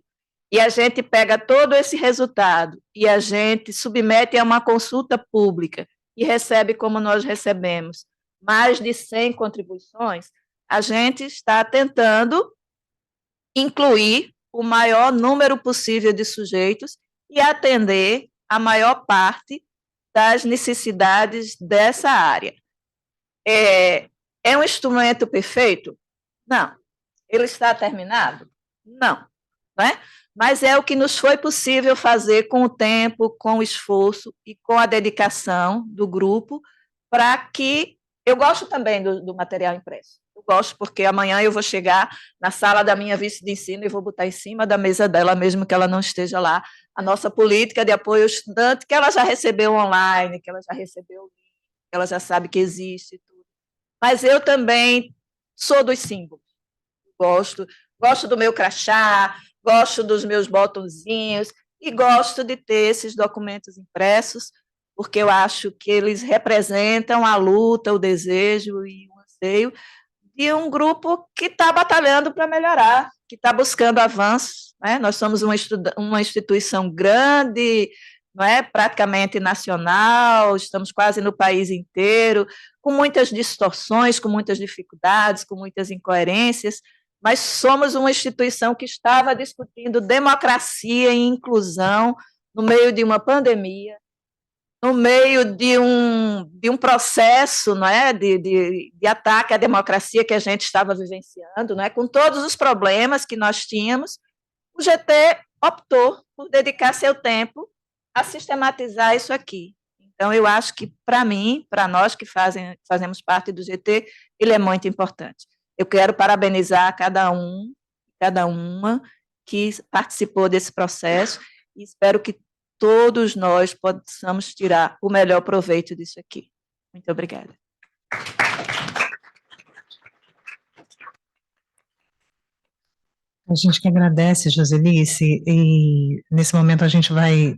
e a gente pega todo esse resultado e a gente submete a uma consulta pública e recebe, como nós recebemos, mais de 100 contribuições, a gente está tentando incluir o maior número possível de sujeitos e atender a maior parte das necessidades dessa área. É um instrumento perfeito? Não. Ele está terminado? Não. Né? Mas é o que nos foi possível fazer com o tempo, com o esforço e com a dedicação do grupo, para que... Eu gosto também do material impresso. Eu gosto porque amanhã eu vou chegar na sala da minha vice de ensino e vou botar em cima da mesa dela, mesmo que ela não esteja lá, a nossa política de apoio ao estudante, que ela já recebeu online, que ela já recebeu, que ela já sabe que existe. Tudo. Mas eu também sou dos símbolos. Gosto do meu crachá, gosto dos meus botõezinhos e gosto de ter esses documentos impressos, porque eu acho que eles representam a luta, o desejo e o anseio de um grupo que está batalhando para melhorar, que está buscando avanços. Né? Nós somos uma instituição grande, não é? Praticamente nacional, estamos quase no país inteiro, com muitas distorções, com muitas dificuldades, com muitas incoerências, mas somos uma instituição que estava discutindo democracia e inclusão no meio de uma pandemia, no meio de um processo, não é, de ataque à democracia que a gente estava vivenciando, não é, com todos os problemas que nós tínhamos, o GT optou por dedicar seu tempo a sistematizar isso aqui. Então, eu acho que, para mim, para nós que fazemos parte do GT, ele é muito importante. Eu quero parabenizar cada uma que participou desse processo e espero que todos nós possamos tirar o melhor proveito disso aqui. Muito obrigada. A gente que agradece, Joselice, e nesse momento a gente vai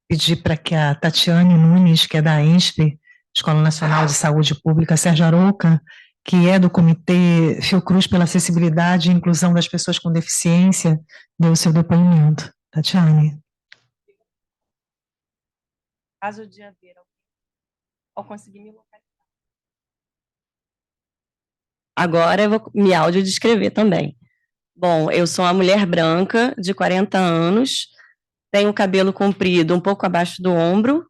pedir para que a Tatiane Nunes, que é da ENSP, Escola Nacional de Saúde Pública, Sérgio Arouca, que é do Comitê Fiocruz pela Acessibilidade e Inclusão das Pessoas com Deficiência, dê o seu depoimento. Tatiane. Caso de haver ao conseguir me localizar. Agora eu vou me audiodescrever também. Bom, eu sou uma mulher branca, de 40 anos, tenho cabelo comprido um pouco abaixo do ombro,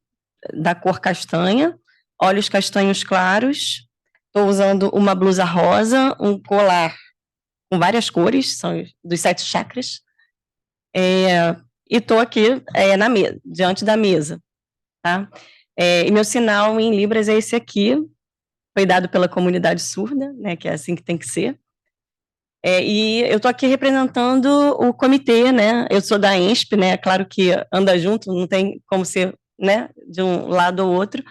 da cor castanha, olhos castanhos claros, estou usando uma blusa rosa, um colar com várias cores, são dos 7 chakras, e estou aqui diante da mesa. Tá? E meu sinal em Libras é esse aqui, foi dado pela comunidade surda, né, que é assim que tem que ser. E eu estou aqui representando o comitê, né, eu sou da ENSP, né, claro que anda junto, não tem como ser, né, de um lado ou outro,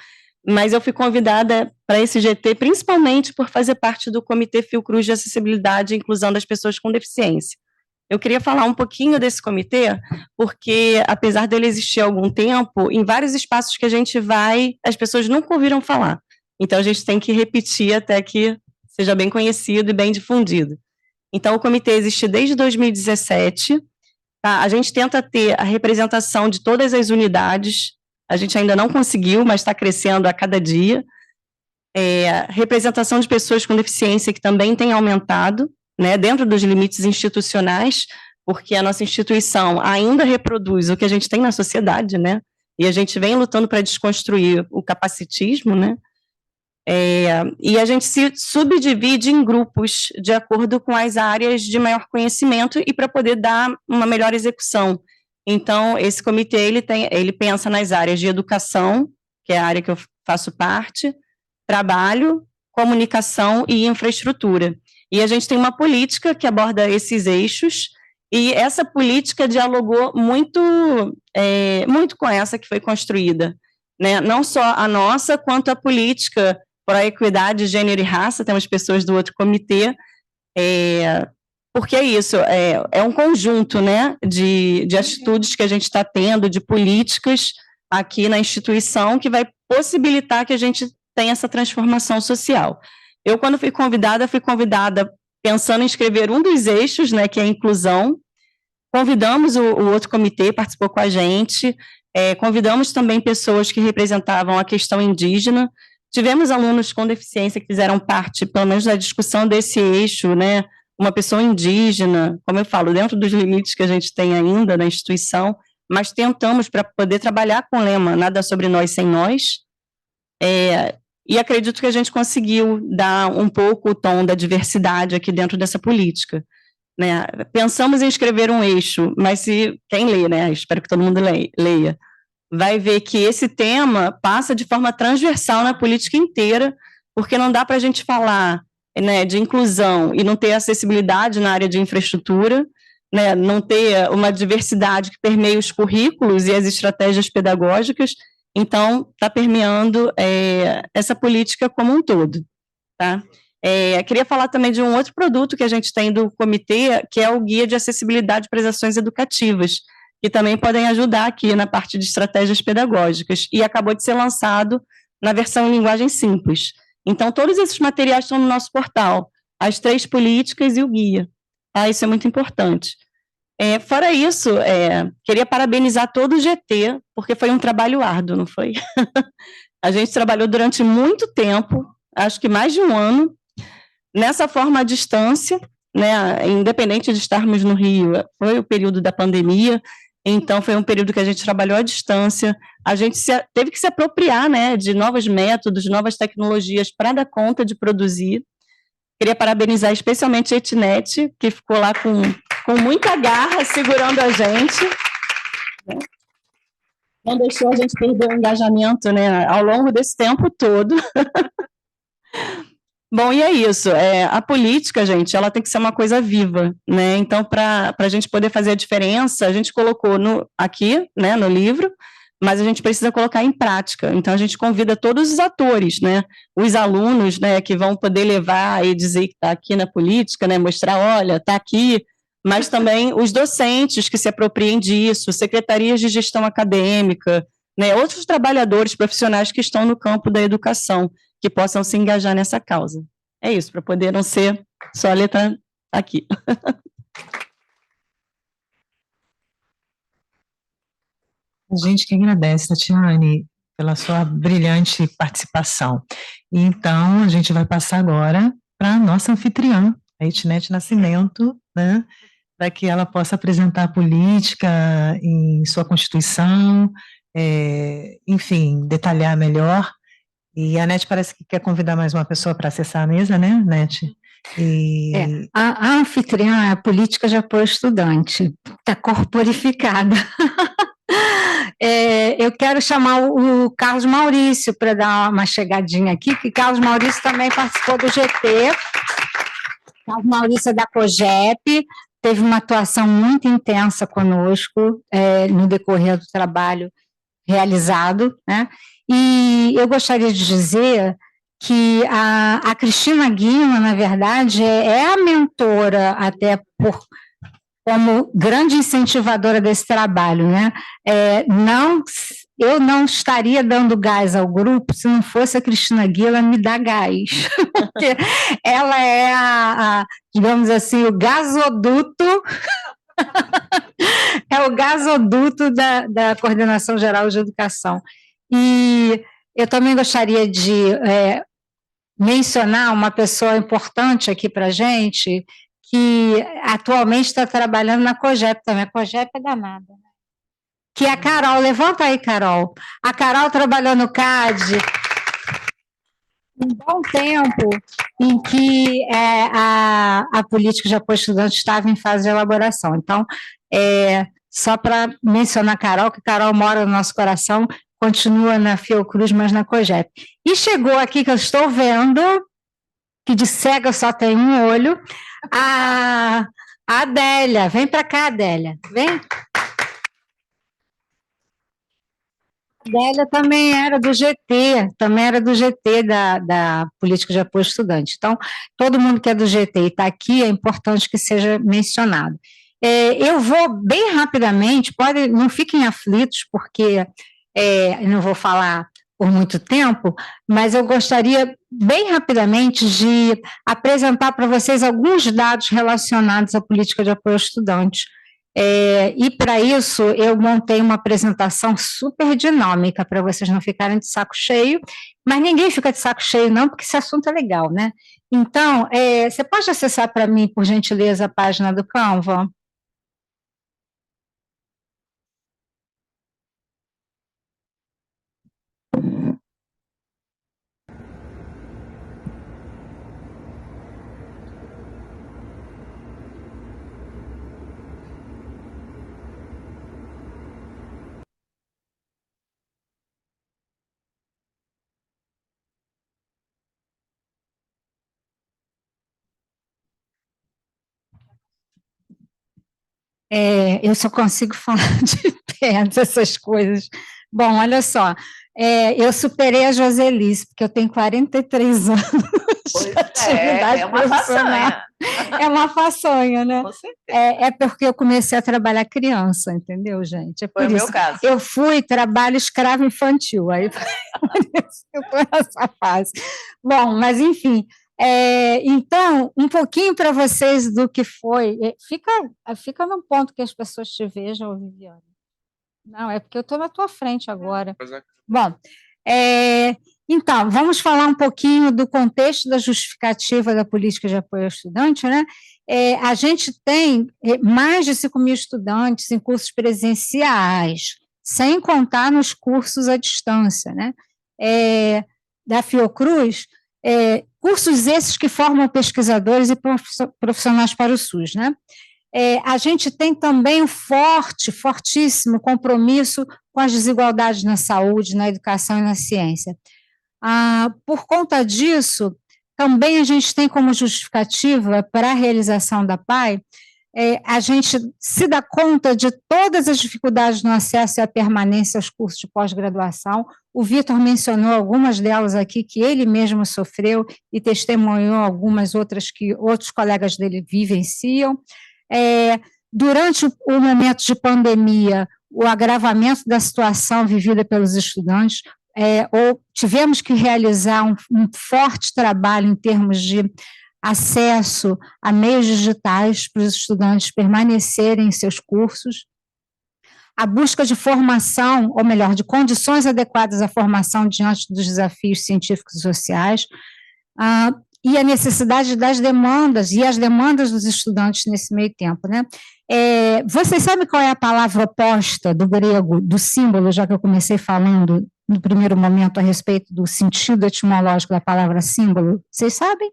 mas eu fui convidada para esse GT principalmente por fazer parte do Comitê Fiocruz de Acessibilidade e Inclusão das Pessoas com Deficiência. Eu queria falar um pouquinho desse comitê, porque, apesar dele existir há algum tempo, em vários espaços que a gente vai, as pessoas nunca ouviram falar. Então, a gente tem que repetir até que seja bem conhecido e bem difundido. Então, o comitê existe desde 2017. Tá? A gente tenta ter a representação de todas as unidades. A gente ainda não conseguiu, mas está crescendo a cada dia. Representação de pessoas com deficiência, que também tem aumentado, né, dentro dos limites institucionais, porque a nossa instituição ainda reproduz o que a gente tem na sociedade, né, e a gente vem lutando para desconstruir o capacitismo, né, e a gente se subdivide em grupos de acordo com as áreas de maior conhecimento e para poder dar uma melhor execução. Então, esse comitê, ele pensa nas áreas de educação, que é a área que eu faço parte, trabalho, comunicação e infraestrutura. E a gente tem uma política que aborda esses eixos, e essa política dialogou muito, muito com essa que foi construída, né? Não só a nossa, quanto a política para a equidade, gênero e raça, temos pessoas do outro comitê, porque é isso, é um conjunto, né, de atitudes que a gente está tendo, de políticas aqui na instituição, que vai possibilitar que a gente tenha essa transformação social. Eu, quando fui convidada pensando em escrever um dos eixos, né, que é a inclusão. Convidamos o outro comitê, participou com a gente, convidamos também pessoas que representavam a questão indígena, tivemos alunos com deficiência que fizeram parte, pelo menos, da discussão desse eixo, né, uma pessoa indígena, como eu falo, dentro dos limites que a gente tem ainda na instituição, mas tentamos para poder trabalhar com o lema Nada sobre nós sem nós, e acredito que a gente conseguiu dar um pouco o tom da diversidade aqui dentro dessa política, né? Pensamos em escrever um eixo, mas se quem lê, né? Espero que todo mundo leia, vai ver que esse tema passa de forma transversal na política inteira, porque não dá para a gente falar, né, de inclusão e não ter acessibilidade na área de infraestrutura, né, não ter uma diversidade que permeie os currículos e as estratégias pedagógicas. Então, está permeando essa política como um todo, tá? Queria falar também de um outro produto que a gente tem do comitê, que é o Guia de Acessibilidade para as Ações Educativas, que também podem ajudar aqui na parte de estratégias pedagógicas, e acabou de ser lançado na versão em linguagem simples. Então, todos esses materiais estão no nosso portal, as 3 políticas e o guia, tá? Isso é muito importante. Fora isso, queria parabenizar todo o GT, porque foi um trabalho árduo, não foi? A gente trabalhou durante muito tempo, acho que mais de um ano, nessa forma à distância, né, independente de estarmos no Rio, foi o período da pandemia, então foi um período que a gente trabalhou à distância, a gente teve que se apropriar, né, de novos métodos, novas tecnologias para dar conta de produzir. Queria parabenizar especialmente a Etnet, que ficou lá com muita garra, segurando a gente, né? Não deixou a gente perder o engajamento, né, ao longo desse tempo todo. Bom, e é isso, a política, gente, ela tem que ser uma coisa viva, né, então, para a gente poder fazer a diferença, a gente colocou aqui, né, no livro, mas a gente precisa colocar em prática, então a gente convida todos os atores, né, os alunos, né, que vão poder levar e dizer que está aqui na política, né, mostrar, olha, está aqui, mas também os docentes que se apropriem disso, secretarias de gestão acadêmica, né, outros trabalhadores profissionais que estão no campo da educação, que possam se engajar nessa causa. É isso, para poder não ser só a letra aqui. A gente que agradece, Tatiane, pela sua brilhante participação. Então, a gente vai passar agora para a nossa anfitriã, a Etnet Nascimento, né, para que ela possa apresentar a política em sua Constituição, enfim, detalhar melhor. E a Nete parece que quer convidar mais uma pessoa para acessar a mesa, né, Nete? A anfitriã é a política de apoio ao estudante, está corporificada. Eu quero chamar o Carlos Maurício para dar uma chegadinha aqui, que Carlos Maurício também participou do GT. Carlos Maurício é da COGEP, teve uma atuação muito intensa conosco no decorrer do trabalho realizado, né? E eu gostaria de dizer que a Cristina Guima, na verdade, é a mentora, até como grande incentivadora desse trabalho, né? Eu não estaria dando gás ao grupo se não fosse a Cristina Guima me dar gás, porque ela é digamos assim, o gasoduto, é o gasoduto da Coordenação Geral de Educação. E eu também gostaria de mencionar uma pessoa importante aqui para a gente, que atualmente está trabalhando na COGEP também. A COGEP é danada, né? Que é a Carol. Levanta aí, Carol. A Carol trabalhou no CAD um bom tempo em que a política de apoio estudante estava em fase de elaboração. Então, só para mencionar a Carol, que Carol mora no nosso coração, continua na Fiocruz, mas na COGEP. E chegou aqui, que eu estou vendo, que de cega só tem um olho, a Adélia. Vem para cá, Adélia. Vem. A Adélia também era do GT, da Política de Apoio ao Estudante. Então, todo mundo que é do GT e está aqui, é importante que seja mencionado. Eu vou bem rapidamente, não fiquem aflitos, porque eu não vou falar por muito tempo, mas eu gostaria bem rapidamente de apresentar para vocês alguns dados relacionados à política de apoio ao estudante. E para isso eu montei uma apresentação super dinâmica para vocês não ficarem de saco cheio, mas ninguém fica de saco cheio não, porque esse assunto é legal, né? Então, você pode acessar para mim, por gentileza, a página do Canva? Eu só consigo falar de perto essas coisas. Bom, olha só, eu superei a Joselice, porque eu tenho 43 anos de atividade é uma profissional. façanha. É uma façonha, né? Com certeza. É porque eu comecei a trabalhar criança, entendeu, gente? É por Foi o isso. meu caso. Eu fui trabalho escravo infantil, aí por isso que eu estou nessa fase. Bom, mas enfim, então, um pouquinho para vocês do que foi. Fica num ponto que as pessoas te vejam, Viviane. Não, é porque eu estou na tua frente agora. Bom, então, vamos falar um pouquinho do contexto da justificativa da política de apoio ao estudante, né? A gente tem mais de 5.000 estudantes em cursos presenciais, sem contar nos cursos à distância, né? Da Fiocruz, cursos esses que formam pesquisadores e profissionais para o SUS, né? A gente tem também um fortíssimo compromisso com as desigualdades na saúde, na educação e na ciência. Por conta disso, também a gente tem como justificativa para a realização da PAI, a gente se dá conta de todas as dificuldades no acesso e à permanência aos cursos de pós-graduação. O Vitor mencionou algumas delas aqui que ele mesmo sofreu e testemunhou algumas outras que outros colegas dele vivenciam. Durante o momento de pandemia, o agravamento da situação vivida pelos estudantes, tivemos que realizar um forte trabalho em termos de acesso a meios digitais para os estudantes permanecerem em seus cursos, a busca de formação, ou melhor, de condições adequadas à formação diante dos desafios científicos e sociais, e a necessidade das demandas, e as demandas dos estudantes nesse meio tempo, né? Vocês sabem qual é a palavra oposta do grego, do símbolo, já que eu comecei falando no primeiro momento a respeito do sentido etimológico da palavra símbolo? Vocês sabem?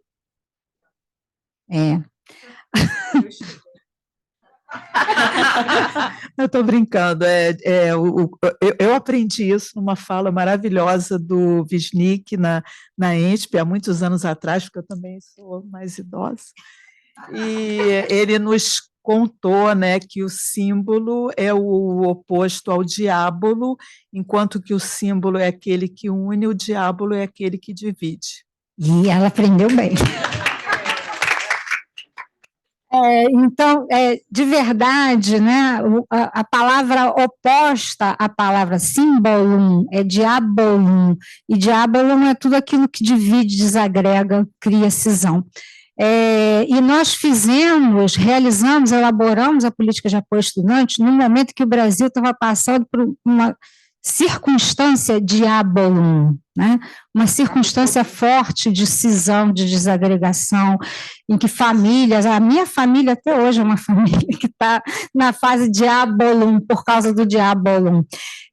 Eu estou brincando. Eu aprendi isso numa fala maravilhosa do Wisnik na ENSP, há muitos anos atrás, porque eu também sou mais idosa. E ele nos contou, né, que o símbolo é o oposto ao diábolo, enquanto que o símbolo é aquele que une, o diábolo é aquele que divide. E ela aprendeu bem. Então, de verdade, né, a palavra oposta à palavra símbolo é diabolum, e diabolum é tudo aquilo que divide, desagrega, cria cisão. E nós realizamos, elaboramos a política de apoio ao estudante no momento que o Brasil estava passando por uma circunstância diabolum, né? Uma circunstância forte de cisão, de desagregação, em que famílias, a minha família até hoje é uma família que está na fase diabolum, por causa do diabolum.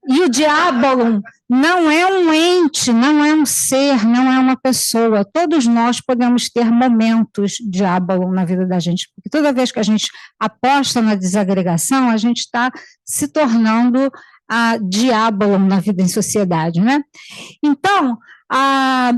E o diabolum não é um ente, não é um ser, não é uma pessoa. Todos nós podemos ter momentos diabolum na vida da gente, porque toda vez que a gente aposta na desagregação, a gente está se tornando a diabolum na vida em sociedade, né? Então, a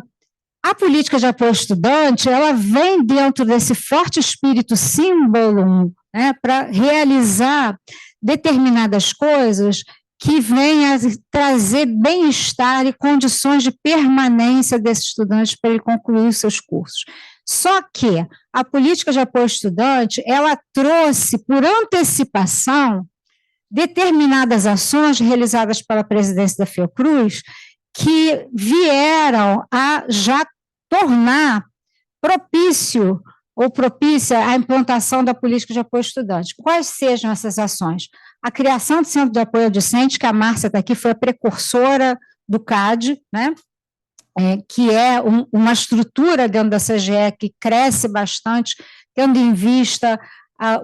política de apoio ao estudante, ela vem dentro desse forte espírito símbolo, né, para realizar determinadas coisas que venham a trazer bem-estar e condições de permanência desse estudante para ele concluir os seus cursos. Só que a política de apoio ao estudante, ela trouxe, por antecipação, determinadas ações realizadas pela presidência da Fiocruz que vieram a já tornar propícia a implantação da política de apoio ao estudante. Quais sejam essas ações? A criação do Centro de Apoio ao Discente, que a Márcia está aqui, foi a precursora do CAD, né? Que é uma estrutura dentro da CGE que cresce bastante, tendo em vista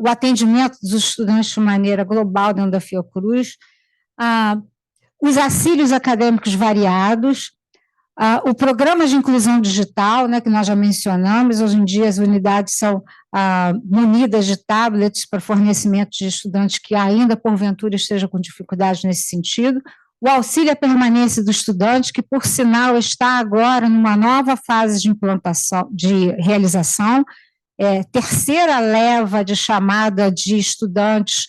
o atendimento dos estudantes de maneira global dentro da Fiocruz, os auxílios acadêmicos variados, o programa de inclusão digital, né, que nós já mencionamos. Hoje em dia as unidades são munidas de tablets para fornecimento de estudantes que ainda, porventura, estejam com dificuldade nesse sentido. O auxílio à permanência do estudante, que, por sinal, está agora numa nova fase de implantação, de realização, terceira leva de chamada de estudantes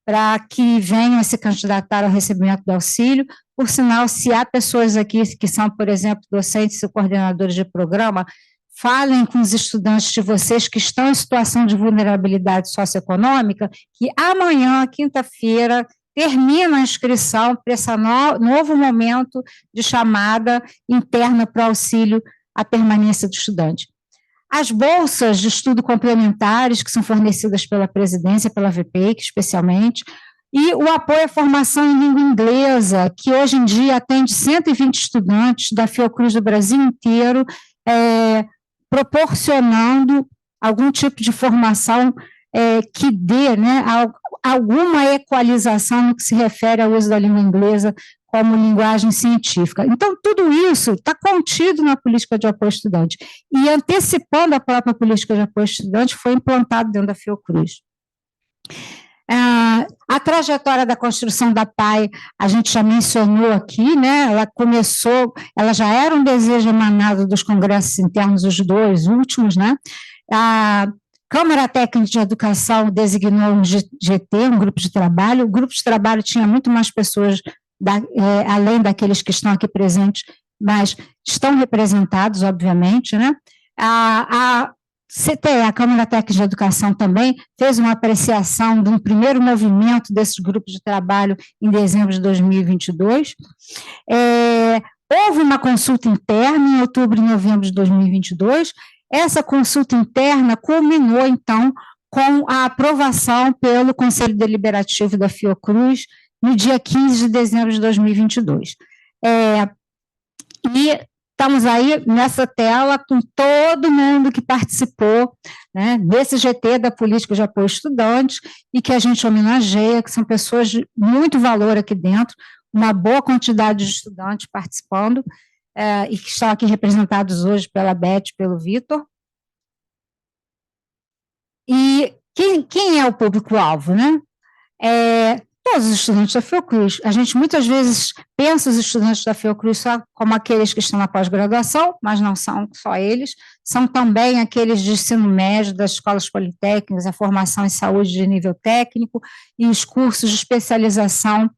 para que venham a se candidatar ao recebimento do auxílio. Por sinal, se há pessoas aqui que são, por exemplo, docentes e coordenadores de programa, falem com os estudantes de vocês que estão em situação de vulnerabilidade socioeconômica, que amanhã, quinta-feira, termina a inscrição para esse novo momento de chamada interna para o auxílio à permanência do estudante. As bolsas de estudo complementares, que são fornecidas pela presidência, pela VPEIC, especialmente, e o apoio à formação em língua inglesa, que hoje em dia atende 120 estudantes da Fiocruz do Brasil inteiro, proporcionando algum tipo de formação que dê, né, alguma equalização no que se refere ao uso da língua inglesa como linguagem científica. Então, tudo isso está contido na política de apoio ao estudante, e antecipando a própria política de apoio ao estudante, foi implantado dentro da Fiocruz. A trajetória da construção da PAI, a gente já mencionou aqui, né? Ela já era um desejo emanado dos congressos internos, os dois últimos, né? A Câmara Técnica de Educação designou um GT, um grupo de trabalho. O grupo de trabalho tinha muito mais pessoas, além daqueles que estão aqui presentes, mas estão representados, obviamente, né? A CTE, a Câmara Técnica de Educação, também fez uma apreciação de um primeiro movimento desses grupos de trabalho em dezembro de 2022. Houve uma consulta interna em outubro e novembro de 2022. Essa consulta interna culminou, então, com a aprovação pelo Conselho Deliberativo da Fiocruz no dia 15 de dezembro de 2022. E estamos aí nessa tela com todo mundo que participou, né, desse GT da Política de Apoio ao Estudante, e que a gente homenageia, que são pessoas de muito valor aqui dentro, uma boa quantidade de estudantes participando, e que estão aqui representados hoje pela Beth, pelo Vitor. E quem é o público-alvo, né? Todos os estudantes da Fiocruz. A gente muitas vezes pensa os estudantes da Fiocruz só como aqueles que estão na pós-graduação, mas não são só eles, são também aqueles de ensino médio, das escolas politécnicas, a formação em saúde de nível técnico e os cursos de especialização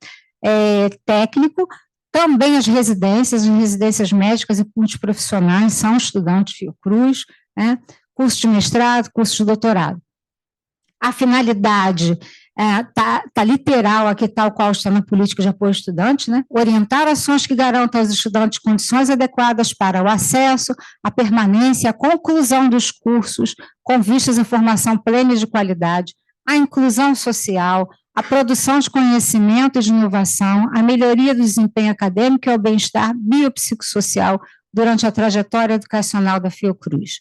técnico, também as residências médicas e multiprofissionais são estudantes de Fiocruz, né? Curso de mestrado, curso de doutorado. A finalidade está literal aqui, tal qual está na política de apoio ao estudante, né? Orientar ações que garantam aos estudantes condições adequadas para o acesso, a permanência, a conclusão dos cursos, com vistas à formação plena e de qualidade, a inclusão social, a produção de conhecimento e de inovação, a melhoria do desempenho acadêmico e ao bem-estar biopsicossocial durante a trajetória educacional da Fiocruz.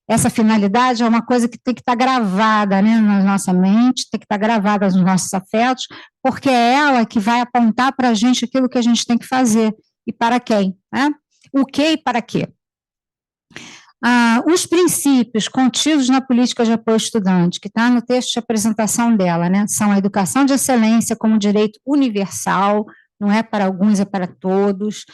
Essa finalidade é uma coisa que tem que estar gravada, né, na nossa mente, tem que estar gravada nos nossos afetos, porque é ela que vai apontar para a gente aquilo que a gente tem que fazer, e para quem, né? O que e para quê. Os princípios contidos na política de apoio ao estudante, que está no texto de apresentação dela, né, são a educação de excelência como direito universal, não é para alguns, é para todos.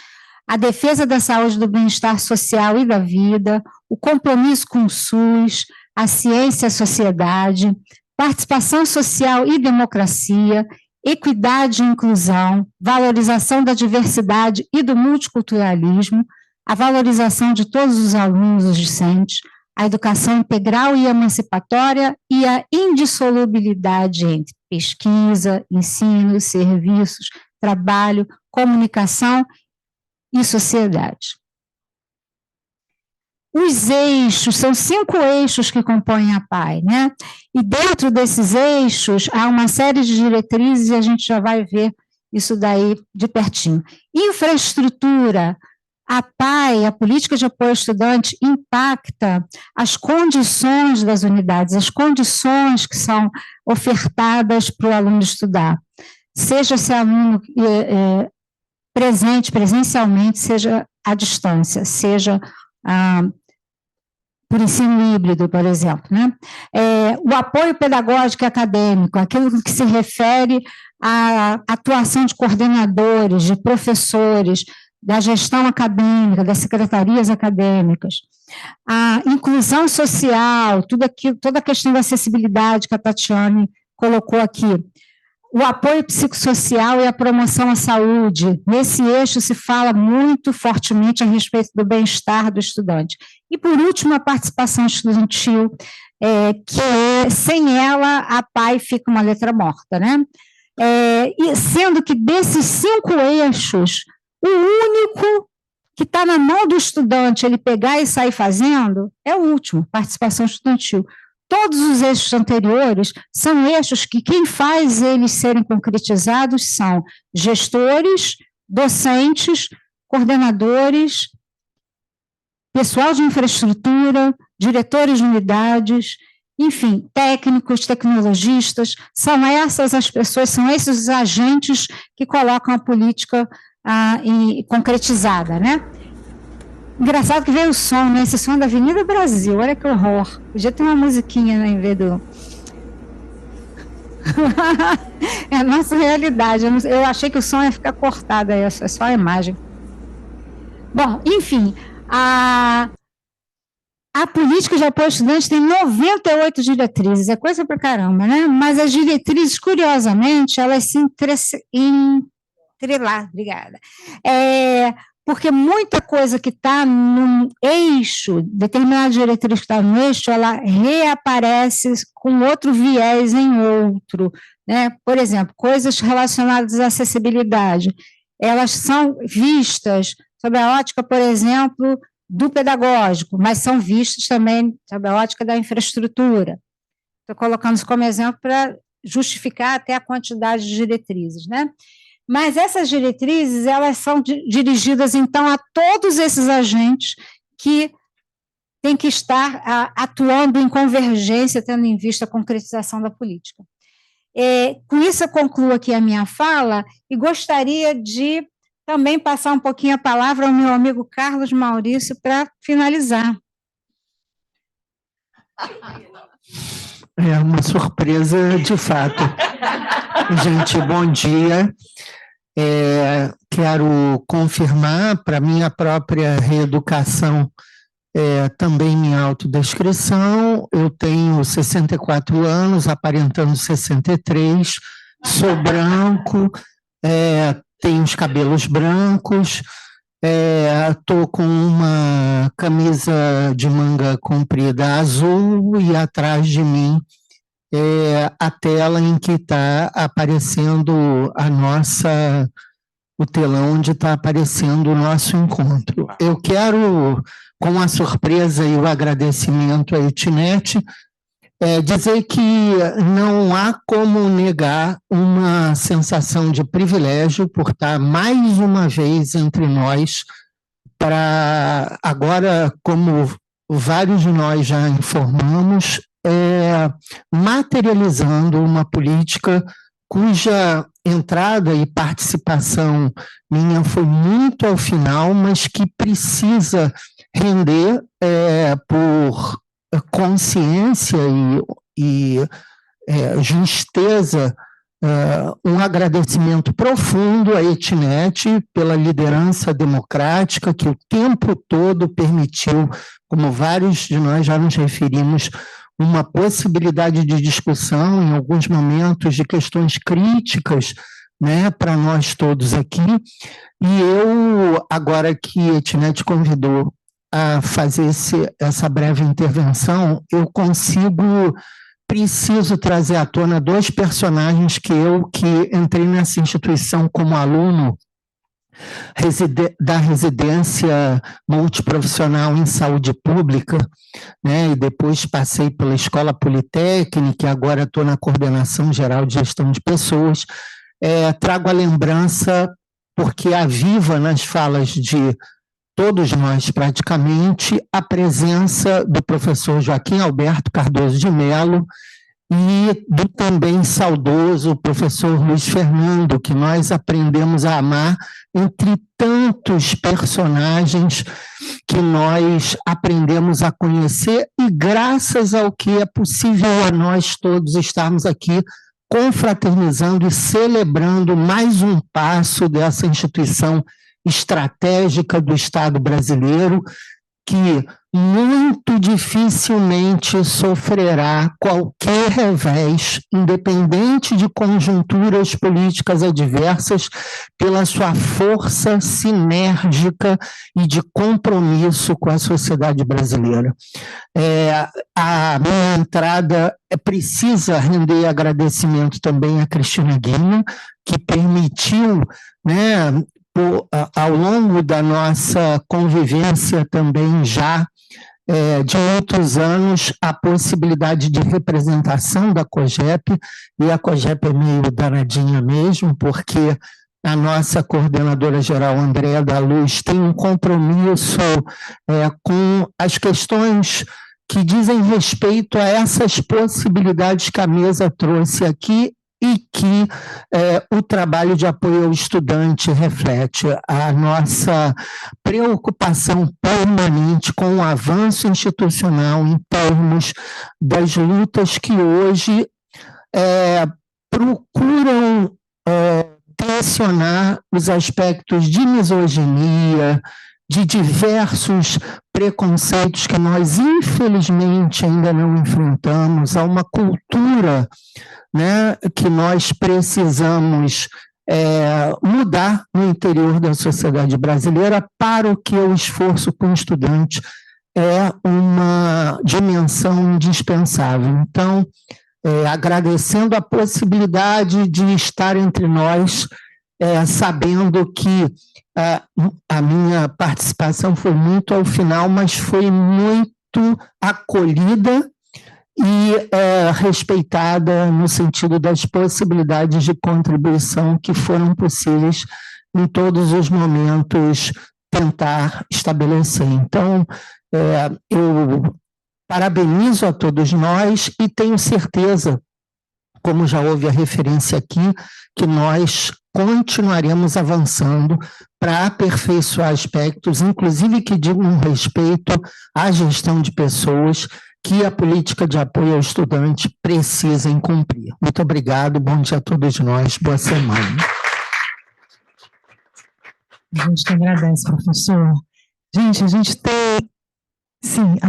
A defesa da saúde, do bem-estar social e da vida, o compromisso com o SUS, a ciência e a sociedade, participação social e democracia, equidade e inclusão, valorização da diversidade e do multiculturalismo, a valorização de todos os alunos e discentes, a educação integral e emancipatória e a indissolubilidade entre pesquisa, ensino, serviços, trabalho, comunicação e sociedade. Os eixos, são 5 eixos que compõem a PAI, né? E dentro desses eixos há uma série de diretrizes e a gente já vai ver isso daí de pertinho. Infraestrutura, a PAI, a Política de Apoio ao Estudante, impacta as condições das unidades, as condições que são ofertadas para o aluno estudar. Seja esse aluno presencialmente, seja à distância, seja por ensino híbrido, por exemplo, né? O apoio pedagógico e acadêmico, aquilo que se refere à atuação de coordenadores, de professores, da gestão acadêmica, das secretarias acadêmicas, a inclusão social, toda a questão da acessibilidade que a Tatiane colocou aqui, o apoio psicossocial e a promoção à saúde. Nesse eixo se fala muito fortemente a respeito do bem-estar do estudante. E, por último, a participação estudantil, que sem ela a PAI fica uma letra morta, né? E sendo que desses 5 eixos, o único que está na mão do estudante ele pegar e sair fazendo é o último, participação estudantil. Todos os eixos anteriores são eixos que quem faz eles serem concretizados são gestores, docentes, coordenadores, pessoal de infraestrutura, diretores de unidades, enfim, técnicos, tecnologistas, são essas as pessoas, são esses os agentes que colocam a política concretizada, né? Engraçado que veio o som, né? Esse som da Avenida Brasil, olha que horror. Podia ter uma musiquinha, né, em vez do... É a nossa realidade. Eu achei que o som ia ficar cortado aí, é só a imagem. Bom, enfim, a política de apoio ao estudante tem 98 diretrizes, é coisa pra caramba, né? Mas as diretrizes, curiosamente, elas se entrelaçam, obrigada. Porque muita coisa que está no eixo, determinada diretriz que está no eixo, ela reaparece com outro viés em outro, né? Por exemplo, coisas relacionadas à acessibilidade, elas são vistas sob a ótica, por exemplo, do pedagógico, mas são vistas também sob a ótica da infraestrutura. Estou colocando isso como exemplo para justificar até a quantidade de diretrizes, né? Mas essas diretrizes, elas são dirigidas, então, a todos esses agentes que têm que estar atuando em convergência, tendo em vista a concretização da política. Com isso, eu concluo aqui a minha fala e gostaria de também passar um pouquinho a palavra ao meu amigo Carlos Maurício para finalizar. É uma surpresa, de fato. Gente, bom dia. Quero confirmar para minha própria reeducação, também minha autodescrição. Eu tenho 64 anos, aparentando 63, sou branco, tenho os cabelos brancos, estou com uma camisa de manga comprida azul e atrás de mim a tela em que está aparecendo o telão onde está aparecendo o nosso encontro. Eu quero, com a surpresa e o agradecimento à Itnet, dizer que não há como negar uma sensação de privilégio por estar mais uma vez entre nós, para agora, como vários de nós já informamos, materializando uma política cuja entrada e participação minha foi muito ao final, mas que precisa render por consciência e justeza um agradecimento profundo à Etnet pela liderança democrática que o tempo todo permitiu, como vários de nós já nos referimos, uma possibilidade de discussão, em alguns momentos, de questões críticas, né, para nós todos aqui. E eu, agora que a Etnet convidou a fazer essa breve intervenção, eu preciso trazer à tona dois personagens que entrei nessa instituição como aluno da residência multiprofissional em saúde pública, né, e depois passei pela Escola Politécnica, e agora estou na Coordenação Geral de Gestão de Pessoas. Trago a lembrança, porque aviva nas falas de todos nós, praticamente, a presença do professor Joaquim Alberto Cardoso de Mello e do também saudoso professor Luiz Fernando, que nós aprendemos a amar entre tantos personagens que nós aprendemos a conhecer, e graças ao que é possível a nós todos estarmos aqui confraternizando e celebrando mais um passo dessa instituição estratégica do Estado brasileiro, que muito dificilmente sofrerá qualquer revés, independente de conjunturas políticas adversas, pela sua força sinérgica e de compromisso com a sociedade brasileira. A minha entrada precisa render agradecimento também a Cristina Guima, que permitiu, né, ao longo da nossa convivência também já de muitos anos, a possibilidade de representação da COGEP, e a COGEP é meio danadinha mesmo, porque a nossa coordenadora geral, Andréa da Luz, tem um compromisso com as questões que dizem respeito a essas possibilidades que a mesa trouxe aqui, e que o trabalho de apoio ao estudante reflete a nossa preocupação permanente com o avanço institucional em termos das lutas que hoje procuram tensionar os aspectos de misoginia, de diversos preconceitos que nós, infelizmente, ainda não enfrentamos, a uma cultura, né, que nós precisamos mudar no interior da sociedade brasileira, para o que o esforço com o estudante é uma dimensão indispensável. Então, agradecendo a possibilidade de estar entre nós, sabendo que a minha participação foi muito ao final, mas foi muito acolhida e respeitada no sentido das possibilidades de contribuição que foram possíveis em todos os momentos tentar estabelecer. Então, eu parabenizo a todos nós e tenho certeza, como já houve a referência aqui, que nós continuaremos avançando para aperfeiçoar aspectos, inclusive que digam respeito à gestão de pessoas, que a política de apoio ao estudante precisa cumprir. Muito obrigado, bom dia a todos nós, boa semana. A gente que agradece, professor. Gente, a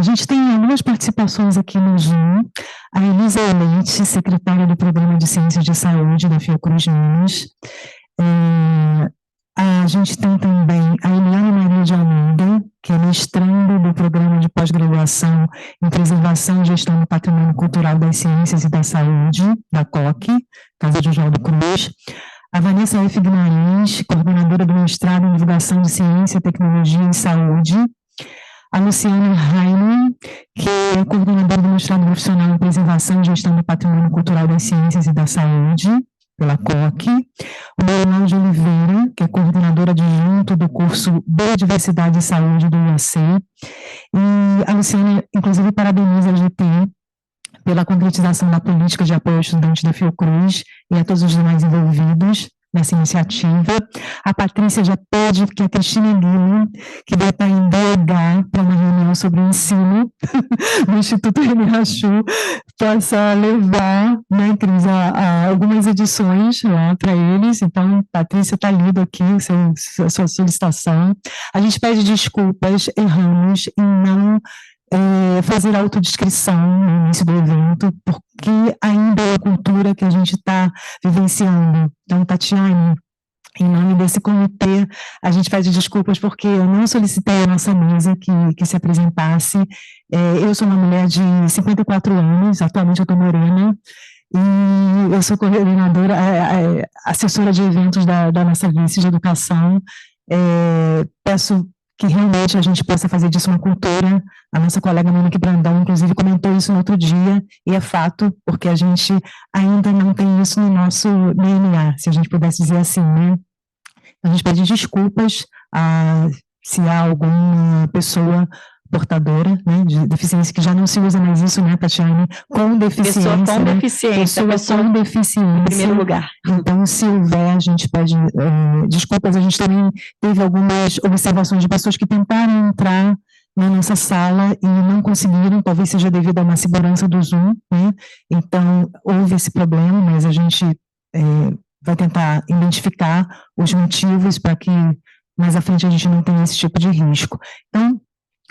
gente tem algumas participações aqui no Zoom. A Elisa Leite, secretária do Programa de Ciência de Saúde da Fiocruz Minas. A gente tem também a Eliane Maria de Almeida, que é mestranda do Programa de Pós-Graduação em Preservação e Gestão do Patrimônio Cultural das Ciências e da Saúde, da COC, Casa de Oswaldo Cruz. A Vanessa F. Guimarães, coordenadora do mestrado em Divulgação de Ciência, Tecnologia e Saúde. A Luciana Heinemann, que é coordenadora do mestrado profissional em Preservação e Gestão do Patrimônio Cultural das Ciências e da Saúde, pela COC. O Leonel de Oliveira, que é coordenadora adjunto do curso Biodiversidade e Saúde do IAC. E a Luciana, inclusive, parabeniza a GT pela concretização da política de apoio ao estudante da Fiocruz e a todos os demais envolvidos, nessa iniciativa. A Patrícia já pede que a Cristina Lima, que deve estar em BH para uma reunião sobre o ensino no Instituto René Rachou, possa levar, né, Cris, algumas edições lá para eles. Então, Patrícia, está lido aqui a sua solicitação. A gente pede desculpas, erramos em não fazer autodescrição no início do evento, porque ainda é a cultura que a gente está vivenciando. Então, Tatiane, em nome desse comitê, a gente pede desculpas porque eu não solicitei a nossa mesa que se apresentasse. Eu sou uma mulher de 54 anos, atualmente eu estou morena, e eu sou coordenadora, assessora de eventos da nossa vice de educação. Peço que realmente a gente possa fazer disso uma cultura. A nossa colega Monique Brandão, inclusive, comentou isso no outro dia, e é fato, porque a gente ainda não tem isso no nosso DNA, se a gente pudesse dizer assim, né? A gente pede desculpas se há alguma pessoa portadora, né, de deficiência, que já não se usa mais isso, né, Tatiane? Com deficiência. Pessoa com né? deficiência. Pessoa com deficiência. Em primeiro lugar. Então, se houver, a gente pede desculpas. A gente também teve algumas observações de pessoas que tentaram entrar na nossa sala e não conseguiram, talvez seja devido a uma segurança do Zoom, né? Então, houve esse problema, mas a gente vai tentar identificar os motivos para que mais à frente a gente não tenha esse tipo de risco. Então,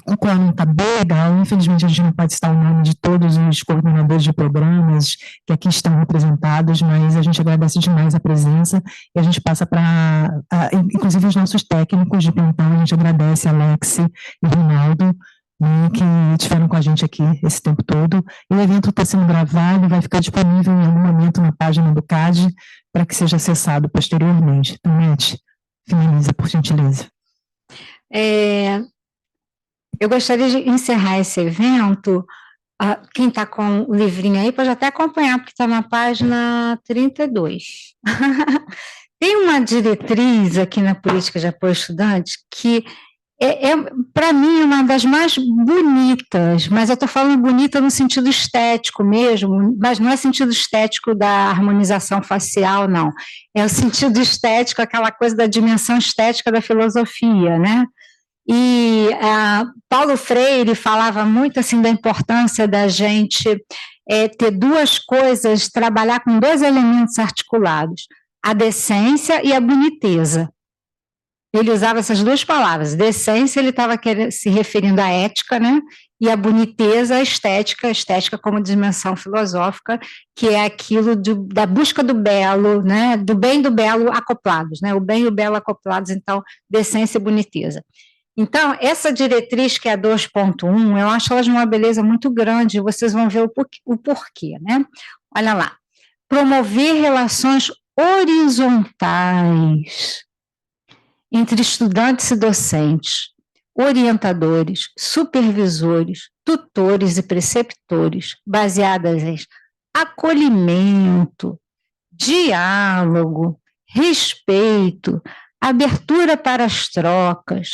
o quórum está bem legal. Infelizmente, a gente não pode citar o nome de todos os coordenadores de programas que aqui estão representados, mas a gente agradece demais a presença e a gente passa para, inclusive, os nossos técnicos de plantão. A gente agradece a Alex e Ronaldo, né, que estiveram com a gente aqui esse tempo todo. E o evento está sendo gravado e vai ficar disponível em algum momento na página do CAD para que seja acessado posteriormente. Então, Nete, finaliza, por gentileza. Eu gostaria de encerrar esse evento. Quem está com o livrinho aí pode até acompanhar, porque está na página 32. Tem uma diretriz aqui na política de apoio ao estudante que para mim, uma das mais bonitas, mas eu estou falando bonita no sentido estético mesmo, mas não é sentido estético da harmonização facial, não. É o sentido estético, aquela coisa da dimensão estética da filosofia, né? E Paulo Freire falava muito assim da importância da gente ter duas coisas, trabalhar com dois elementos articulados, a decência e a boniteza. Ele usava essas duas palavras. Decência, ele estava se referindo à ética, né? E a boniteza, a estética como dimensão filosófica, que é aquilo da busca do belo, né? Do bem e do belo acoplados, né? O bem e o belo acoplados, então, decência e boniteza. Então, essa diretriz, que é a 2.1, eu acho ela de uma beleza muito grande, vocês vão ver o porquê, né? Olha lá. Promover relações horizontais entre estudantes e docentes, orientadores, supervisores, tutores e preceptores, baseadas em acolhimento, diálogo, respeito, abertura para as trocas,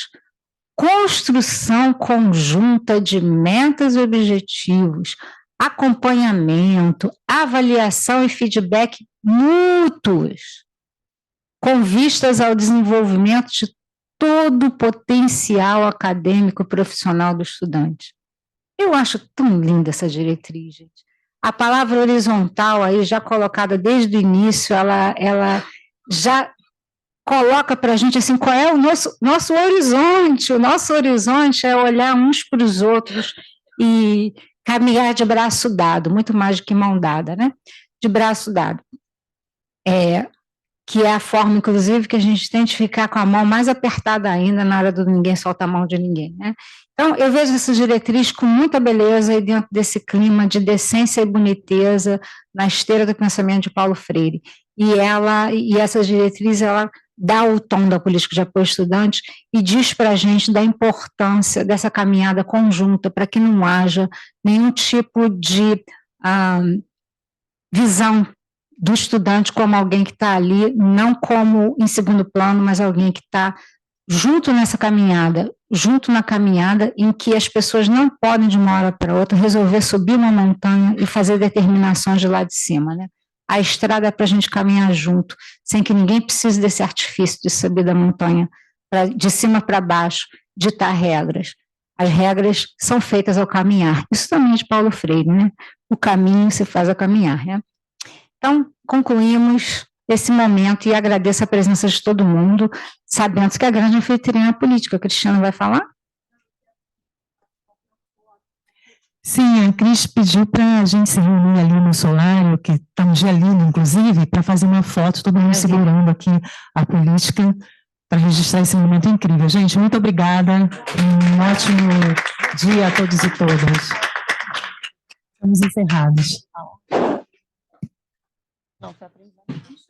construção conjunta de metas e objetivos, acompanhamento, avaliação e feedback mútuos, com vistas ao desenvolvimento de todo o potencial acadêmico e profissional do estudante. Eu acho tão linda essa diretriz, gente. A palavra horizontal aí, já colocada desde o início, ela já coloca para a gente assim, qual é o nosso horizonte. O nosso horizonte é olhar uns para os outros e caminhar de braço dado, muito mais do que mão dada, né? De braço dado. Que é a forma, inclusive, que a gente tem de ficar com a mão mais apertada ainda na hora do ninguém soltar a mão de ninguém, né? Então, eu vejo essa diretriz com muita beleza e dentro desse clima de decência e boniteza na esteira do pensamento de Paulo Freire. E essa diretriz, ela dá o tom da política de apoio ao estudante e diz para a gente da importância dessa caminhada conjunta para que não haja nenhum tipo de visão do estudante como alguém que está ali, não como em segundo plano, mas alguém que está junto nessa caminhada, junto na caminhada em que as pessoas não podem, de uma hora para outra, resolver subir uma montanha e fazer determinações de lá de cima, né? a estrada para a gente caminhar junto, sem que ninguém precise desse artifício de subir da montanha, de cima para baixo, ditar regras. As regras são feitas ao caminhar. Isso também é de Paulo Freire, né? O caminho se faz ao caminhar, né? Então, concluímos esse momento e agradeço a presença de todo mundo, sabendo que a grande anfitriã é política. A Cristiana vai falar? Sim, a Cris pediu para a gente se reunir ali no solário, que está um dia lindo, inclusive, para fazer uma foto, todo mundo segurando aqui a política, para registrar esse momento incrível. Gente, muito obrigada. Um ótimo dia a todos e todas. Estamos encerrados. Não, foi apresentado.